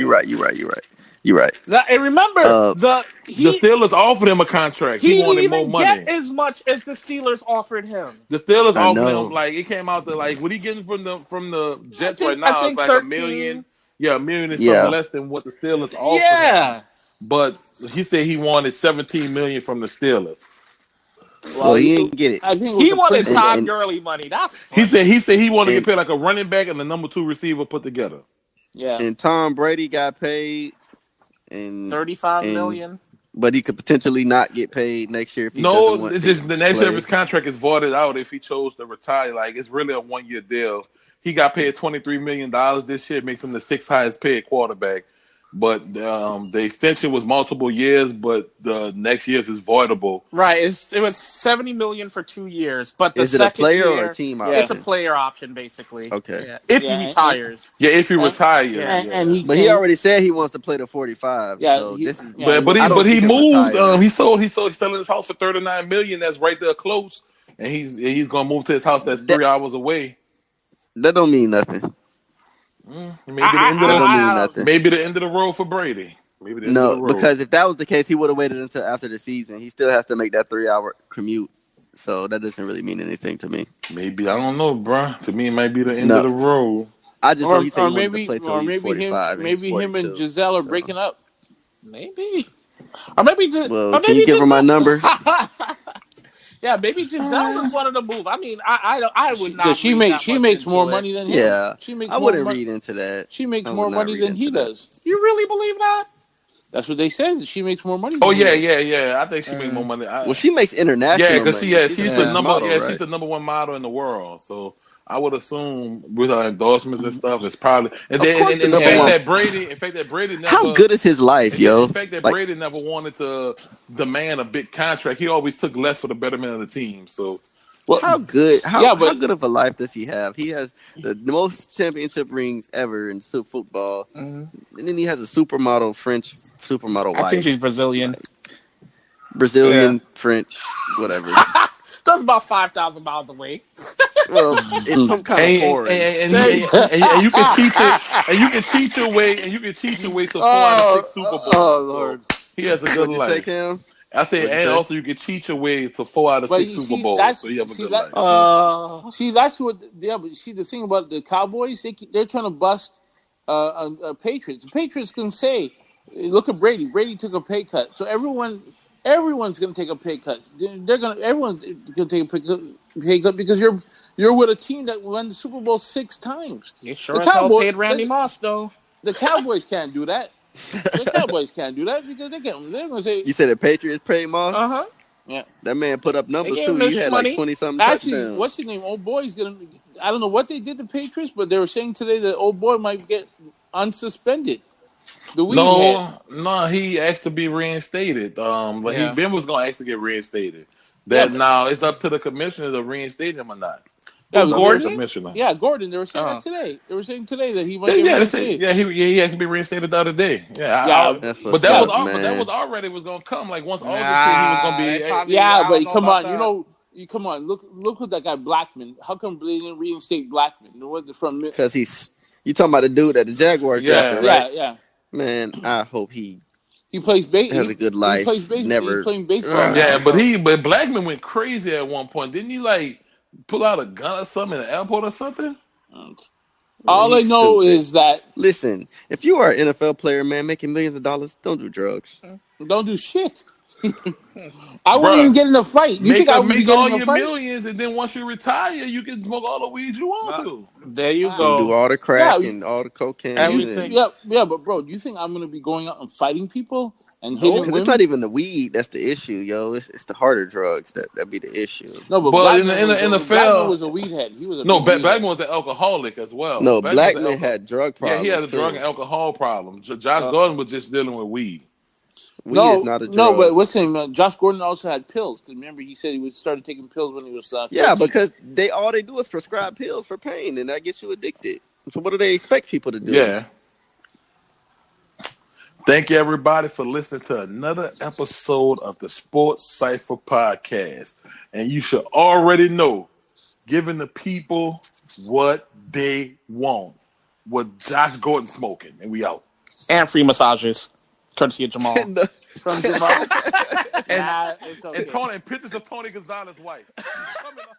You're right. And remember, The Steelers offered him a contract. He didn't wanted more even money. get as much as the Steelers offered him. The Steelers I offered know. him it came out to what he getting from the Jets think- right now I think is like 13. $1 million. Yeah, $1 million is Yeah. something less than what the Steelers offered. Yeah. him. But he said he wanted $17 million from the Steelers. Well, he didn't get it. I think He wanted And- Todd and- Gurley money. That's He said he wanted to And- get paid like a running back and the number 2 receiver put together. Yeah. And Tom Brady got paid, and $35 and- million. but he could potentially not get paid next year if he doesn't No, want it's to just the next year play. of his contract is voided out if he chose to retire. It's really a 1-year deal. He got paid $23 million this year, makes him the 6th highest paid quarterback. But the extension was multiple years, but the next year's is voidable. Right. It was $70 million for 2 years, but the Is it a second player year, or a team Yeah. it's a option? player option, basically. Okay. Yeah. If he Yeah. retires. Yeah, if he retires. And he But he already said he wants to play to 45. Yeah, so he- this is. yeah. But I don't he see him moved. retiring. He's selling his house for $39 million. That's right there close, and he's gonna move to his house that's 3 hours away. That don't mean nothing. Maybe That don't mean nothing. maybe the end of the road for Brady. Maybe the end of No, the road. because if that was the case, he would have waited until after the season. He still has to make that 3-hour commute. So that doesn't really mean anything to me. maybe I don't know, bruh. To me, it might be the end No. of the road. I just know he said or he wanted maybe to play till he's 45. and he's him and 42. Giselle are so. breaking up. Maybe. Or maybe just. Well, can you give her my number? Yeah, maybe Giselle is one of the move. I mean, I would not. She read that she much makes into more it. money than him. Yeah. She makes I more wouldn't money. read into that. She makes I would more not money read than into he that. does. You really believe that? That's what they said. She makes more money. Oh than he yeah, does. yeah. I think she makes more money. Well, she makes international. Yeah, because money. she's a the number. model, Yeah, right? she's the number 1 model in the world. So I would assume with her endorsements and stuff, it's probably. And Of then course and the the number fact one. that Brady never. How good is his life, yo? The fact that Like, Brady never wanted to demand a big contract, he always took less for the betterment of the team. So how good? How but- good of a life does he have? He has the most championship rings ever in football, and then he has a French supermodel wife, I think she's Brazilian. Brazilian, French, whatever. That's about 5,000 miles away. Well, it's some kind of foreign. and you can teach it, and you can teach your way, to 4 out of 6 Super Bowls. Oh, So Lord. he has a good What'd you say, life. Cam? I said, What'd you and say? also you can cheat your way to 4 out of But 6 you Super see, Bowls, that's- so you have a see, good that- life. See, that's what. Yeah, but see, the thing about the Cowboys, they're trying to bust Patriots. The Patriots can say, "Look at Brady. Brady took a pay cut." So everyone's going to take a pay cut. Everyone's going to take a pay cut because you're with a team that won the Super Bowl 6 times. You sure The as hell Cowboys- paid Randy Moss, though. The Cowboys can't do that. The Cowboys can't do that because they're going to say, You said the Patriots paid Moss? Uh-huh. yeah. That man put up numbers They gave too. him He this had money. like 20-something Actually, touchdowns. what's his name? Old boy's gonna. I don't know what they did to Patriots, but they were saying today that old boy might get unsuspended. The weed head. No, he asked to be reinstated. But Yeah. Ben was gonna ask to get reinstated. Yeah, That now it's up to the commissioner to reinstate him or not. Yeah, It's up to the Gordon? commissioner. Yeah, Gordon. They were saying that today. They were saying today that he might get reinstated. He has to be reinstated the other day. That's But what's that up, was man. that was already was gonna come. Like once August hit, he was gonna be. it probably- Yeah, I don't but know come about on, that. come on. Look at that guy Blackman. How come they didn't reinstate Blackman? From Because you talking about the dude that the Jaguars drafted, right? yeah. Man, I hope he He has a good life. He plays Never. He's playing baseball. now. Yeah, but Blackman went crazy at one point. Didn't he like pull out a gun or something in the airport or something? All I he's know stupid. is that Listen, if you are an NFL player, man, making millions of dollars, don't do drugs. don't do shit. I wouldn't even get in a fight. You think I would make get all in a your fight? millions, and then once you retire, you can smoke all the weed you want to. There you And go. do all the crack Yeah, and all the cocaine. everything. Yeah, but bro, do you think I'm gonna be going out and fighting people and No, hitting because women? it's not even the weed that's the issue, yo. It's the harder drugs that be the issue. No, but But Blackman in the Blackman NFL, was a weed head. He was a no, big weed Blackman head. was an alcoholic as well. No, Blackman was Blackman had drug Yeah, problems. he had a too. drug and alcohol problem. Josh Gordon was just dealing with weed. Weed is not a drug. No, but what's his name? Josh Gordon also had pills. Because remember, he said he started taking pills when he was 15. Yeah, because all they do is prescribe pills for pain, and that gets you addicted. So what do they expect people to do? Yeah. Thank you, everybody, for listening to another episode of the Sports Cypher podcast. And you should already know, giving the people what they want. What Josh Gordon smoking, and we out. And free massages, courtesy of Jamal. From Jamal. Nah, it's okay. And pictures of Tony Gonzalez's wife. Coming up.